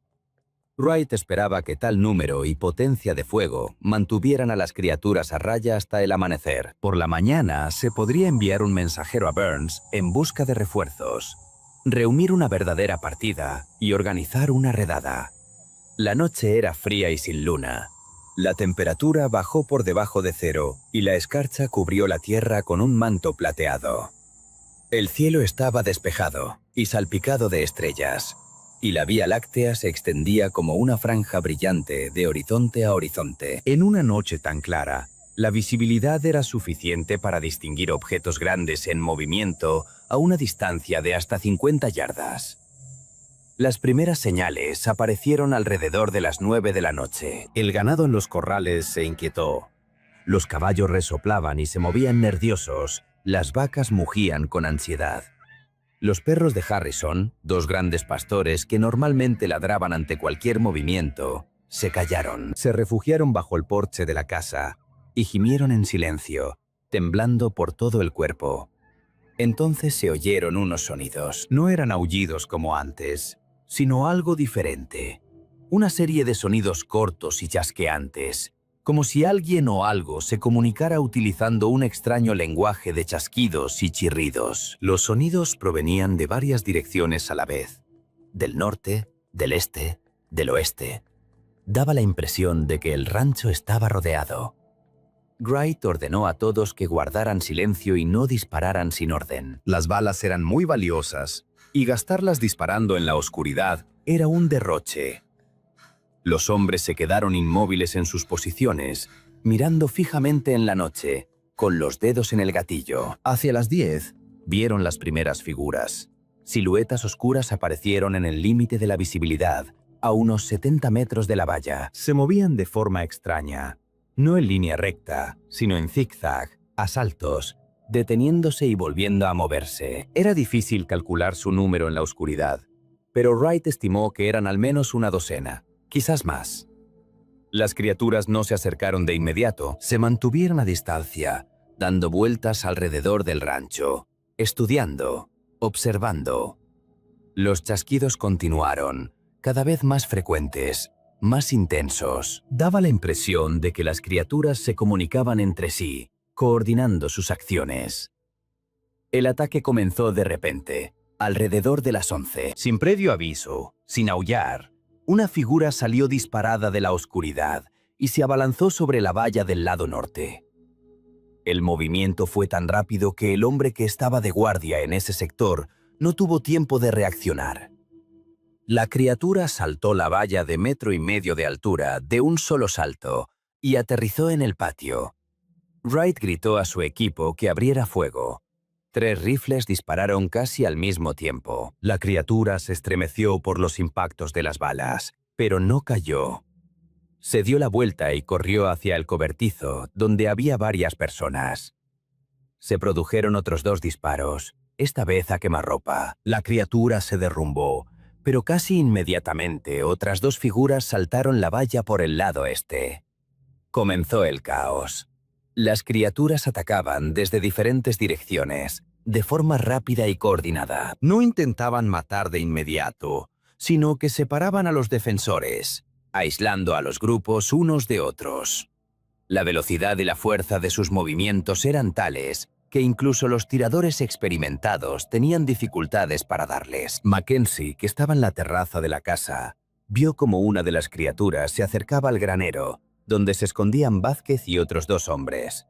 Wright esperaba que tal número y potencia de fuego mantuvieran a las criaturas a raya hasta el amanecer. Por la mañana se podría enviar un mensajero a Burns en busca de refuerzos, reunir una verdadera partida y organizar una redada. La noche era fría y sin luna. La temperatura bajó por debajo de cero y la escarcha cubrió la tierra con un manto plateado. El cielo estaba despejado y salpicado de estrellas, y la Vía Láctea se extendía como una franja brillante de horizonte a horizonte. En una noche tan clara, la visibilidad era suficiente para distinguir objetos grandes en movimiento a una distancia de hasta 50 yardas. Las primeras señales aparecieron alrededor de las 9 de la noche. El ganado en los corrales se inquietó. Los caballos resoplaban y se movían nerviosos. Las vacas mugían con ansiedad. Los perros de Harrison, dos grandes pastores que normalmente ladraban ante cualquier movimiento, se callaron. Se refugiaron bajo el porche de la casa y gimieron en silencio, temblando por todo el cuerpo. Entonces se oyeron unos sonidos. No eran aullidos como antes, sino algo diferente. Una serie de sonidos cortos y chasqueantes, como si alguien o algo se comunicara utilizando un extraño lenguaje de chasquidos y chirridos. Los sonidos provenían de varias direcciones a la vez, del norte, del este, del oeste. Daba la impresión de que el rancho estaba rodeado. Wright ordenó a todos que guardaran silencio y no dispararan sin orden. Las balas eran muy valiosas, y gastarlas disparando en la oscuridad era un derroche. Los hombres se quedaron inmóviles en sus posiciones, mirando fijamente en la noche, con los dedos en el gatillo. Hacia las 10, vieron las primeras figuras. Siluetas oscuras aparecieron en el límite de la visibilidad, a unos 70 metros de la valla. Se movían de forma extraña, no en línea recta, sino en zigzag, a saltos, deteniéndose y volviendo a moverse. Era difícil calcular su número en la oscuridad, pero Wright estimó que eran al menos una docena, quizás más. Las criaturas no se acercaron de inmediato, se mantuvieron a distancia, dando vueltas alrededor del rancho, estudiando, observando. Los chasquidos continuaron, cada vez más frecuentes, más intensos. Daba la impresión de que las criaturas se comunicaban entre sí, coordinando sus acciones. El ataque comenzó de repente, alrededor de las 11. Sin previo aviso, sin aullar, una figura salió disparada de la oscuridad y se abalanzó sobre la valla del lado norte. El movimiento fue tan rápido que el hombre que estaba de guardia en ese sector no tuvo tiempo de reaccionar. La criatura saltó la valla de 1,5 metros de altura de un solo salto y aterrizó en el patio. Wright gritó a su equipo que abriera fuego. 3 rifles dispararon casi al mismo tiempo. La criatura se estremeció por los impactos de las balas, pero no cayó. Se dio la vuelta y corrió hacia el cobertizo, donde había varias personas. Se produjeron otros 2 disparos, esta vez a quemarropa. La criatura se derrumbó, pero casi inmediatamente otras 2 figuras saltaron la valla por el lado este. Comenzó el caos. Las criaturas atacaban desde diferentes direcciones, de forma rápida y coordinada. No intentaban matar de inmediato, sino que separaban a los defensores, aislando a los grupos unos de otros. La velocidad y la fuerza de sus movimientos eran tales que incluso los tiradores experimentados tenían dificultades para darles. Mackenzie, que estaba en la terraza de la casa, vio como una de las criaturas se acercaba al granero, donde se escondían Vázquez y otros 2 hombres.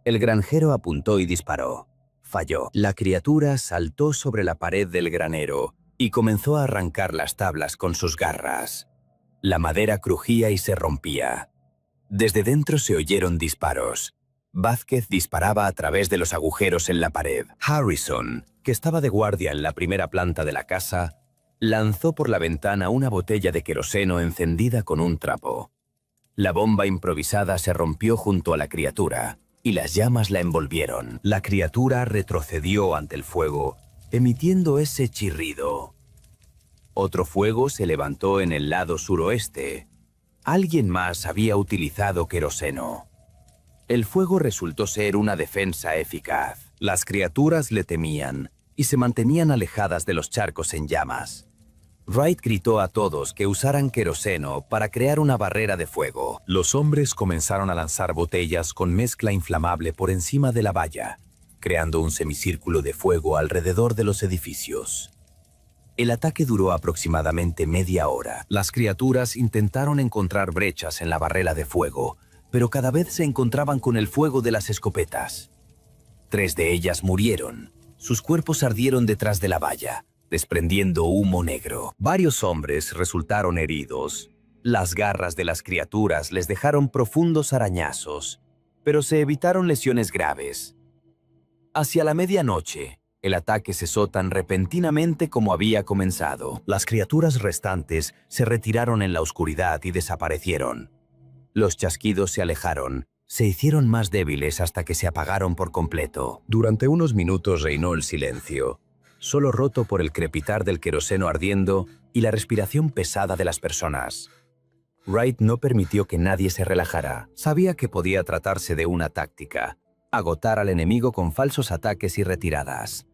El granjero apuntó y disparó. Falló. La criatura saltó sobre la pared del granero y comenzó a arrancar las tablas con sus garras. La madera crujía y se rompía. Desde dentro se oyeron disparos. Vázquez disparaba a través de los agujeros en la pared. Harrison, que estaba de guardia en la primera planta de la casa, lanzó por la ventana una botella de queroseno encendida con un trapo. La bomba improvisada se rompió junto a la criatura y las llamas la envolvieron. La criatura retrocedió ante el fuego, emitiendo ese chirrido. Otro fuego se levantó en el lado suroeste. Alguien más había utilizado queroseno. El fuego resultó ser una defensa eficaz. Las criaturas le temían y se mantenían alejadas de los charcos en llamas. Wright gritó a todos que usaran queroseno para crear una barrera de fuego. Los hombres comenzaron a lanzar botellas con mezcla inflamable por encima de la valla, creando un semicírculo de fuego alrededor de los edificios. El ataque duró aproximadamente media hora. Las criaturas intentaron encontrar brechas en la barrera de fuego, pero cada vez se encontraban con el fuego de las escopetas. 3 de ellas murieron. Sus cuerpos ardieron detrás de la valla, desprendiendo humo negro. Varios hombres resultaron heridos. Las garras de las criaturas les dejaron profundos arañazos, pero se evitaron lesiones graves. Hacia la medianoche, el ataque cesó tan repentinamente como había comenzado. Las criaturas restantes se retiraron en la oscuridad y desaparecieron. Los chasquidos se alejaron, se hicieron más débiles hasta que se apagaron por completo. Durante unos minutos reinó el silencio, solo roto por el crepitar del queroseno ardiendo y la respiración pesada de las personas. Wright no permitió que nadie se relajara. Sabía que podía tratarse de una táctica: agotar al enemigo con falsos ataques y retiradas.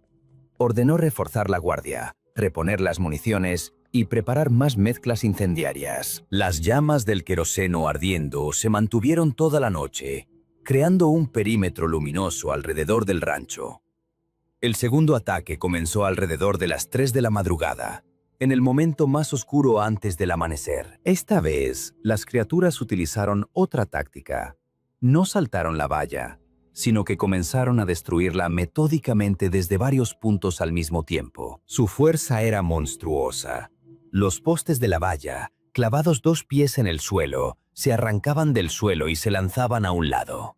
Ordenó reforzar la guardia, reponer las municiones y preparar más mezclas incendiarias. Las llamas del queroseno ardiendo se mantuvieron toda la noche, creando un perímetro luminoso alrededor del rancho. El segundo ataque comenzó alrededor de las 3 de la madrugada, en el momento más oscuro antes del amanecer. Esta vez, las criaturas utilizaron otra táctica. No saltaron la valla, sino que comenzaron a destruirla metódicamente desde varios puntos al mismo tiempo. Su fuerza era monstruosa. Los postes de la valla, clavados 2 pies en el suelo, se arrancaban del suelo y se lanzaban a un lado.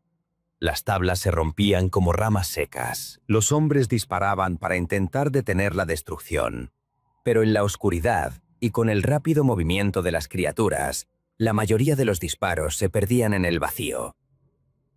Las tablas se rompían como ramas secas. Los hombres disparaban para intentar detener la destrucción. Pero en la oscuridad, y con el rápido movimiento de las criaturas, la mayoría de los disparos se perdían en el vacío.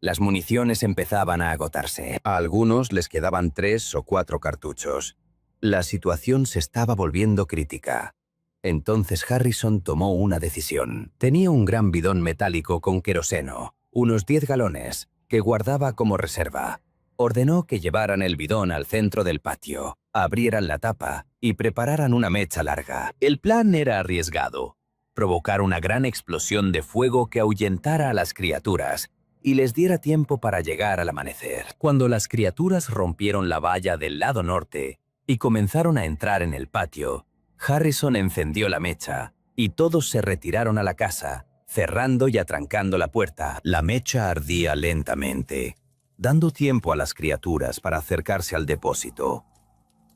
Las municiones empezaban a agotarse. A algunos les quedaban 3 o 4 cartuchos. La situación se estaba volviendo crítica. Entonces Harrison tomó una decisión. Tenía un gran bidón metálico con queroseno, unos 10 galones, que guardaba como reserva. Ordenó que llevaran el bidón al centro del patio, abrieran la tapa y prepararan una mecha larga. El plan era arriesgado: provocar una gran explosión de fuego que ahuyentara a las criaturas y les diera tiempo para llegar al amanecer. Cuando las criaturas rompieron la valla del lado norte y comenzaron a entrar en el patio, Harrison encendió la mecha y todos se retiraron a la casa, cerrando y atrancando la puerta. La mecha ardía lentamente, dando tiempo a las criaturas para acercarse al depósito.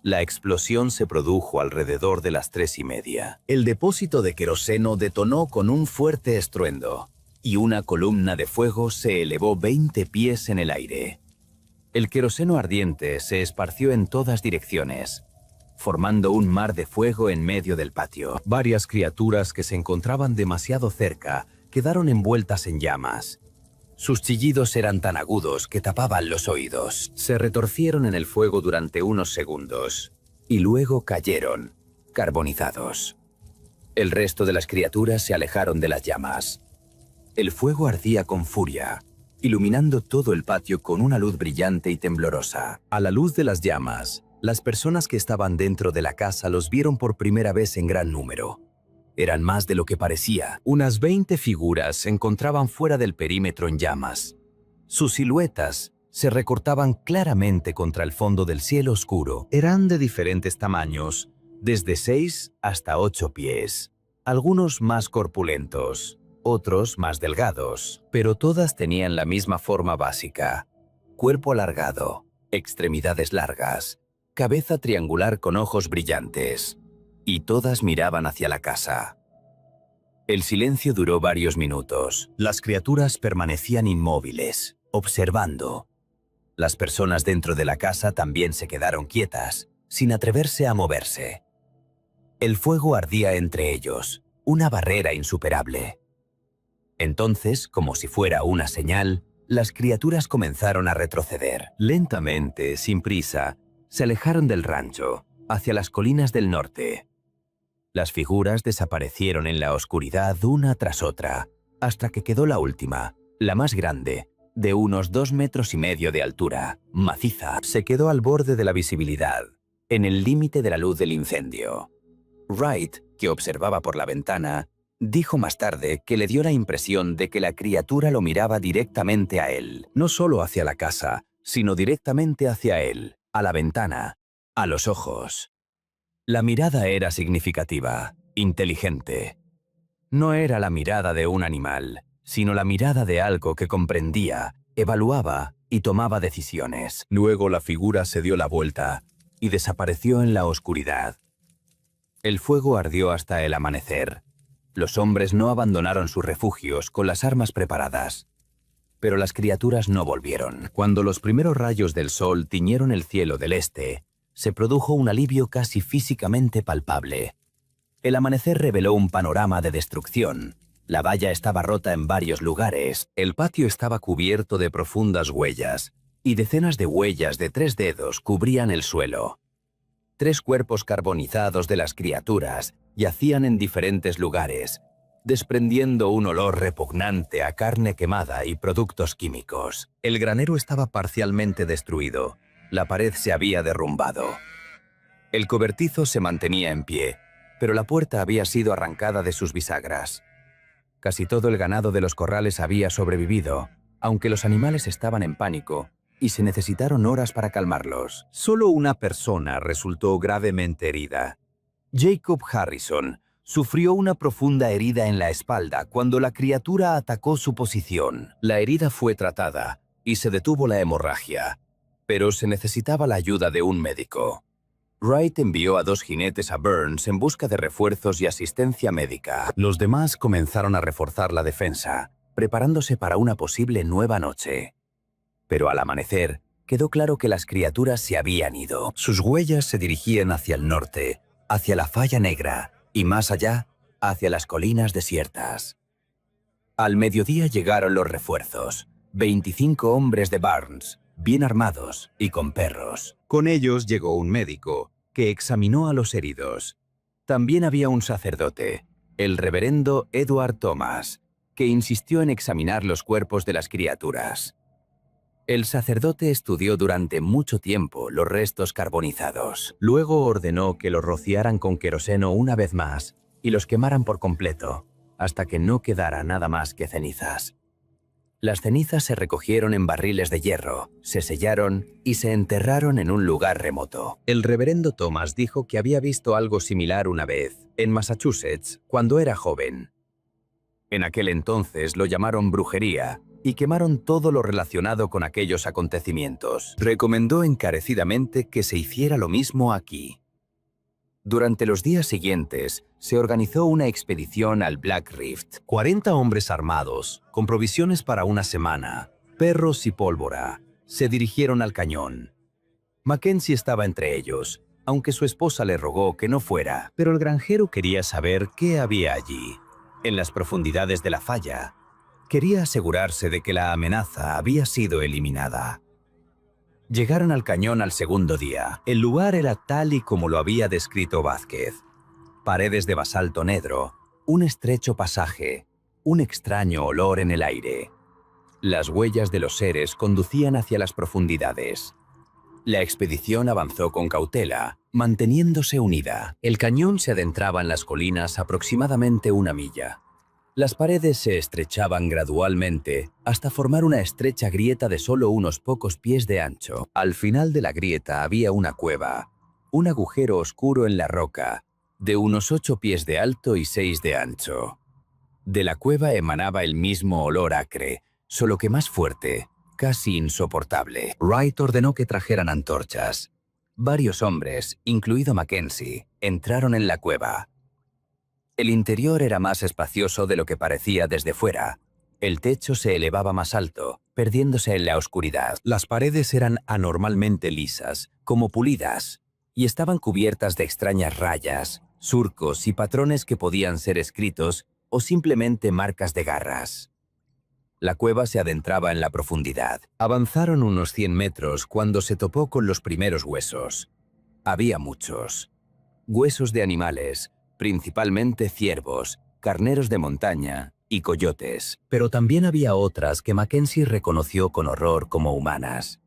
La explosión se produjo alrededor de las 3:30. El depósito de queroseno detonó con un fuerte estruendo, y una columna de fuego se elevó 20 pies en el aire. El queroseno ardiente se esparció en todas direcciones, formando un mar de fuego en medio del patio. Varias criaturas que se encontraban demasiado cerca quedaron envueltas en llamas. Sus chillidos eran tan agudos que tapaban los oídos. Se retorcieron en el fuego durante unos segundos y luego cayeron, carbonizados. El resto de las criaturas se alejaron de las llamas. El fuego ardía con furia, iluminando todo el patio con una luz brillante y temblorosa. A la luz de las llamas, las personas que estaban dentro de la casa los vieron por primera vez en gran número. Eran más de lo que parecía. Unas 20 figuras se encontraban fuera del perímetro en llamas. Sus siluetas se recortaban claramente contra el fondo del cielo oscuro. Eran de diferentes tamaños, desde 6 hasta 8 pies. Algunos más corpulentos, otros más delgados, pero todas tenían la misma forma básica: cuerpo alargado, extremidades largas, cabeza triangular con ojos brillantes, y todas miraban hacia la casa. El silencio duró varios minutos. Las criaturas permanecían inmóviles, observando. Las personas dentro de la casa también se quedaron quietas, sin atreverse a moverse. El fuego ardía entre ellos, una barrera insuperable. Entonces, como si fuera una señal, las criaturas comenzaron a retroceder. Lentamente, sin prisa, se alejaron del rancho, hacia las colinas del norte. Las figuras desaparecieron en la oscuridad una tras otra, hasta que quedó la última, la más grande, de unos 2,5 metros de altura, maciza. Se quedó al borde de la visibilidad, en el límite de la luz del incendio. Wright que observaba por la ventana, dijo más tarde que le dio la impresión de que la criatura lo miraba directamente a él, no solo hacia la casa, sino directamente hacia él, a la ventana, a los ojos. La mirada era significativa, inteligente. No era la mirada de un animal, sino la mirada de algo que comprendía, evaluaba y tomaba decisiones. Luego la figura se dio la vuelta y desapareció en la oscuridad. El fuego ardió hasta el amanecer. Los hombres no abandonaron sus refugios con las armas preparadas. Pero las criaturas no volvieron. Cuando los primeros rayos del sol tiñeron el cielo del este, se produjo un alivio casi físicamente palpable. El amanecer reveló un panorama de destrucción. La valla estaba rota en varios lugares, el patio estaba cubierto de profundas huellas, y decenas de huellas de 3 dedos cubrían el suelo. 3 cuerpos carbonizados de las criaturas yacían en diferentes lugares, desprendiendo un olor repugnante a carne quemada y productos químicos. El granero estaba parcialmente destruido. La pared se había derrumbado. El cobertizo se mantenía en pie, pero la puerta había sido arrancada de sus bisagras. Casi todo el ganado de los corrales había sobrevivido, aunque los animales estaban en pánico y se necesitaron horas para calmarlos. Solo una persona resultó gravemente herida. Jacob Harrison sufrió una profunda herida en la espalda cuando la criatura atacó su posición. La herida fue tratada y se detuvo la hemorragia, pero se necesitaba la ayuda de un médico. Wright envió a 2 jinetes a Burns en busca de refuerzos y asistencia médica. Los demás comenzaron a reforzar la defensa, preparándose para una posible nueva noche. Pero al amanecer, quedó claro que las criaturas se habían ido. Sus huellas se dirigían hacia el norte, hacia la falla negra, y más allá, hacia las colinas desiertas. Al mediodía llegaron los refuerzos, 25 hombres de Burns, bien armados y con perros. Con ellos llegó un médico, que examinó a los heridos. También había un sacerdote, el reverendo Edward Thomas, que insistió en examinar los cuerpos de las criaturas. El sacerdote estudió durante mucho tiempo los restos carbonizados. Luego ordenó que los rociaran con queroseno una vez más y los quemaran por completo, hasta que no quedara nada más que cenizas. Las cenizas se recogieron en barriles de hierro, se sellaron y se enterraron en un lugar remoto. El reverendo Thomas dijo que había visto algo similar una vez, en Massachusetts, cuando era joven. En aquel entonces lo llamaron brujería y quemaron todo lo relacionado con aquellos acontecimientos. Recomendó encarecidamente que se hiciera lo mismo aquí. Durante los días siguientes, se organizó una expedición al Black Rift. 40 hombres armados, con provisiones para una semana, perros y pólvora, se dirigieron al cañón. Mackenzie estaba entre ellos, aunque su esposa le rogó que no fuera, pero el granjero quería saber qué había allí, en las profundidades de la falla. Quería asegurarse de que la amenaza había sido eliminada. Llegaron al cañón al segundo día. El lugar era tal y como lo había descrito Vázquez. Paredes de basalto negro, un estrecho pasaje, un extraño olor en el aire. Las huellas de los seres conducían hacia las profundidades. La expedición avanzó con cautela, manteniéndose unida. El cañón se adentraba en las colinas aproximadamente 1 milla. Las paredes se estrechaban gradualmente hasta formar una estrecha grieta de solo unos pocos pies de ancho. Al final de la grieta había una cueva, un agujero oscuro en la roca, de unos 8 pies de alto y 6 de ancho. De la cueva emanaba el mismo olor acre, solo que más fuerte, casi insoportable. Wright ordenó que trajeran antorchas. Varios hombres, incluido Mackenzie, entraron en la cueva. El interior era más espacioso de lo que parecía desde fuera. El techo se elevaba más alto, perdiéndose en la oscuridad. Las paredes eran anormalmente lisas, como pulidas, y estaban cubiertas de extrañas rayas, surcos y patrones que podían ser escritos o simplemente marcas de garras. La cueva se adentraba en la profundidad. Avanzaron unos 100 metros cuando se topó con los primeros huesos. Había muchos. Huesos de animales, principalmente ciervos, carneros de montaña y coyotes. Pero también había otras que Mackenzie reconoció con horror como humanas.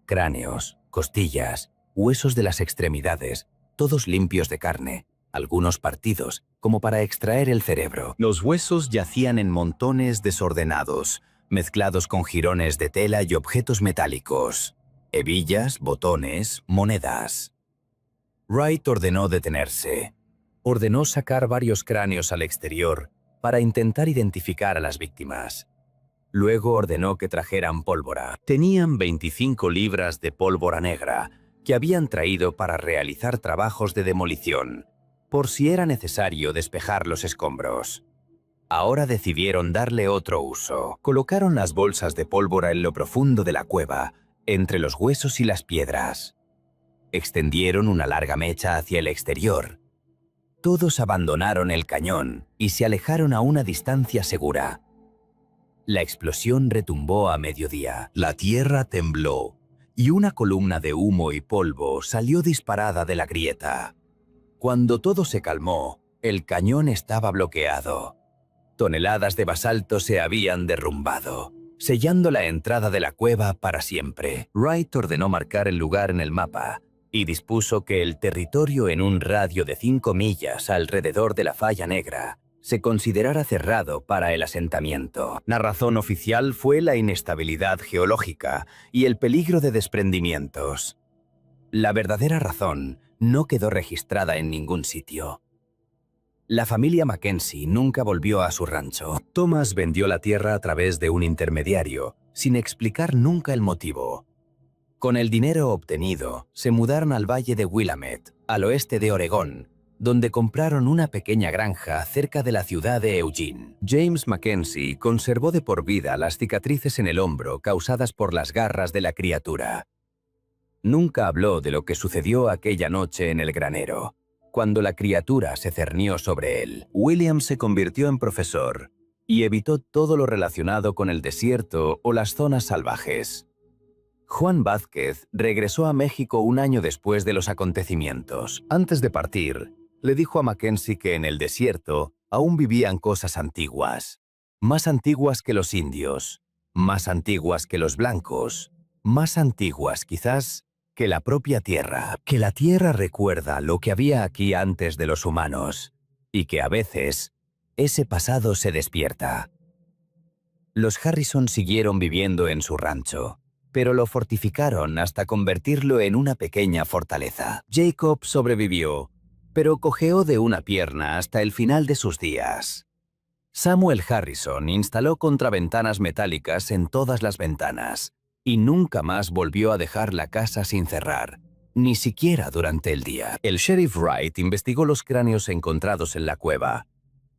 Cráneos, costillas, huesos de las extremidades, todos limpios de carne, algunos partidos, como para extraer el cerebro. Los huesos yacían en montones desordenados, mezclados con jirones de tela y objetos metálicos, hebillas, botones, monedas. Wright ordenó detenerse. Ordenó sacar varios cráneos al exterior para intentar identificar a las víctimas. Luego ordenó que trajeran pólvora. Tenían 25 libras de pólvora negra que habían traído para realizar trabajos de demolición, por si era necesario despejar los escombros. Ahora decidieron darle otro uso. Colocaron las bolsas de pólvora en lo profundo de la cueva, entre los huesos y las piedras. Extendieron una larga mecha hacia el exterior. Todos abandonaron el cañón y se alejaron a una distancia segura. La explosión retumbó a mediodía. La tierra tembló y una columna de humo y polvo salió disparada de la grieta. Cuando todo se calmó, el cañón estaba bloqueado. Toneladas de basalto se habían derrumbado, sellando la entrada de la cueva para siempre. Wright ordenó marcar el lugar en el mapa y dispuso que el territorio en un radio de 5 millas alrededor de la falla negra se considerara cerrado para el asentamiento. La razón oficial fue la inestabilidad geológica y el peligro de desprendimientos. La verdadera razón no quedó registrada en ningún sitio. La familia Mackenzie nunca volvió a su rancho. Thomas vendió la tierra a través de un intermediario, sin explicar nunca el motivo. Con el dinero obtenido, se mudaron al valle de Willamette, al oeste de Oregón, donde compraron una pequeña granja cerca de la ciudad de Eugene. James Mackenzie conservó de por vida las cicatrices en el hombro causadas por las garras de la criatura. Nunca habló de lo que sucedió aquella noche en el granero, cuando la criatura se cernió sobre él. William se convirtió en profesor y evitó todo lo relacionado con el desierto o las zonas salvajes. Juan Vázquez regresó a México un año después de los acontecimientos. Antes de partir, le dijo a Mackenzie que en el desierto aún vivían cosas antiguas, más antiguas que los indios, más antiguas que los blancos, más antiguas quizás que la propia tierra, que la tierra recuerda lo que había aquí antes de los humanos y que a veces ese pasado se despierta. Los Harrison siguieron viviendo en su rancho, pero lo fortificaron hasta convertirlo en una pequeña fortaleza. Jacob sobrevivió, pero cojeó de una pierna hasta el final de sus días. Samuel Harrison instaló contraventanas metálicas en todas las ventanas y nunca más volvió a dejar la casa sin cerrar, ni siquiera durante el día. El sheriff Wright investigó los cráneos encontrados en la cueva.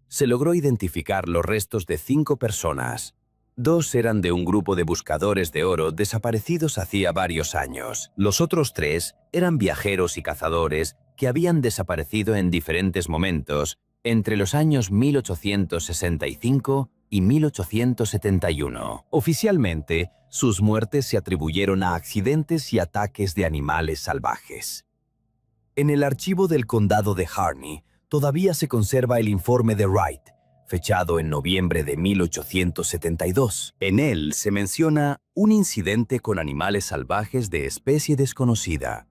Se logró identificar los restos de 5 personas. 2 eran de un grupo de buscadores de oro desaparecidos hacía varios años. Los otros 3 eran viajeros y cazadores que habían desaparecido en diferentes momentos entre los años 1865 y 1871. Oficialmente, sus muertes se atribuyeron a accidentes y ataques de animales salvajes. En el archivo del condado de Harney todavía se conserva el informe de Wright, fechado en noviembre de 1872. En él se menciona un incidente con animales salvajes de especie desconocida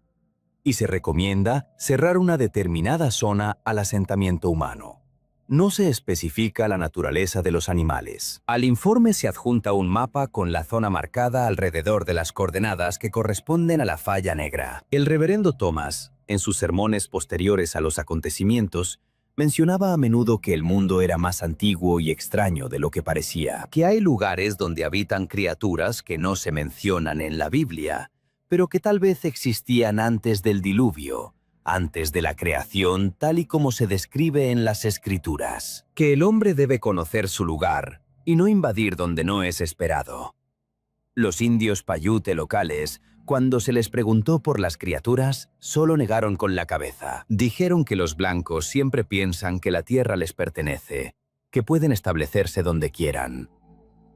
y se recomienda cerrar una determinada zona al asentamiento humano. No se especifica la naturaleza de los animales. Al informe se adjunta un mapa con la zona marcada alrededor de las coordenadas que corresponden a la falla negra. El reverendo Thomas, en sus sermones posteriores a los acontecimientos, mencionaba a menudo que el mundo era más antiguo y extraño de lo que parecía, que hay lugares donde habitan criaturas que no se mencionan en la Biblia, pero que tal vez existían antes del diluvio, antes de la creación tal y como se describe en las Escrituras, que el hombre debe conocer su lugar y no invadir donde no es esperado. Los indios Paiute locales, cuando se les preguntó por las criaturas, solo negaron con la cabeza. Dijeron que los blancos siempre piensan que la tierra les pertenece, que pueden establecerse donde quieran.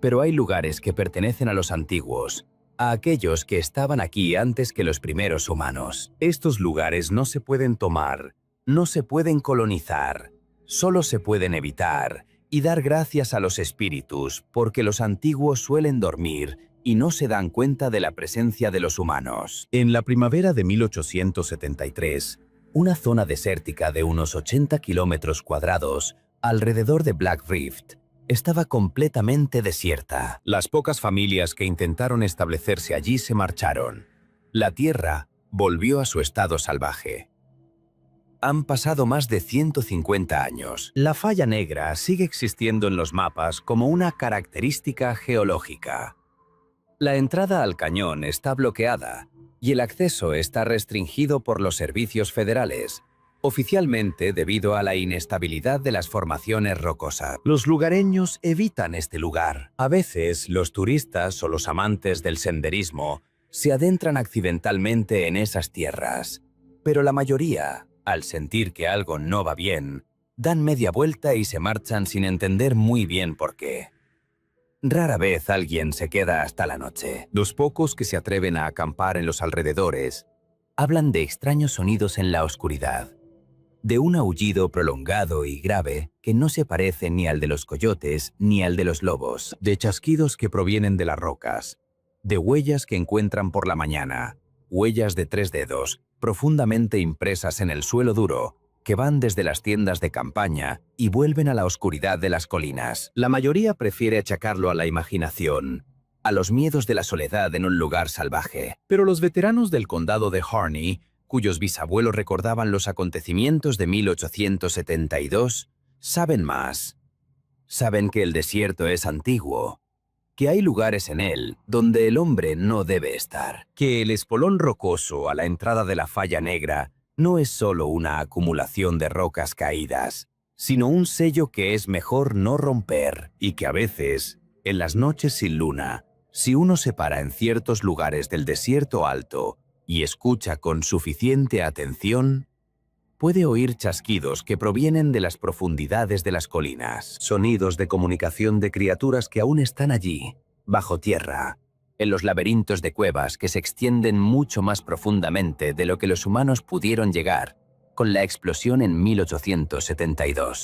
Pero hay lugares que pertenecen a los antiguos, a aquellos que estaban aquí antes que los primeros humanos. Estos lugares no se pueden tomar, no se pueden colonizar, solo se pueden evitar y dar gracias a los espíritus porque los antiguos suelen dormir y no se dan cuenta de la presencia de los humanos. En la primavera de 1873, una zona desértica de unos 80 kilómetros cuadrados alrededor de Black Rift estaba completamente desierta. Las pocas familias que intentaron establecerse allí se marcharon. La tierra volvió a su estado salvaje. Han pasado más de 150 años. La falla negra sigue existiendo en los mapas como una característica geológica. La entrada al cañón está bloqueada y el acceso está restringido por los servicios federales, oficialmente debido a la inestabilidad de las formaciones rocosas. Los lugareños evitan este lugar. A veces, los turistas o los amantes del senderismo se adentran accidentalmente en esas tierras, pero la mayoría, al sentir que algo no va bien, dan media vuelta y se marchan sin entender muy bien por qué. Rara vez alguien se queda hasta la noche. Los pocos que se atreven a acampar en los alrededores hablan de extraños sonidos en la oscuridad, de un aullido prolongado y grave que no se parece ni al de los coyotes ni al de los lobos, de chasquidos que provienen de las rocas, de huellas que encuentran por la mañana, huellas de 3 dedos, profundamente impresas en el suelo duro, que van desde las tiendas de campaña y vuelven a la oscuridad de las colinas. La mayoría prefiere achacarlo a la imaginación, a los miedos de la soledad en un lugar salvaje. Pero los veteranos del condado de Harney, cuyos bisabuelos recordaban los acontecimientos de 1872, saben más. Saben que el desierto es antiguo, que hay lugares en él donde el hombre no debe estar, que el espolón rocoso a la entrada de la falla negra no es solo una acumulación de rocas caídas, sino un sello que es mejor no romper y que a veces, en las noches sin luna, si uno se para en ciertos lugares del desierto alto y escucha con suficiente atención, puede oír chasquidos que provienen de las profundidades de las colinas, sonidos de comunicación de criaturas que aún están allí, bajo tierra, en los laberintos de cuevas que se extienden mucho más profundamente de lo que los humanos pudieron llegar con la explosión en 1872.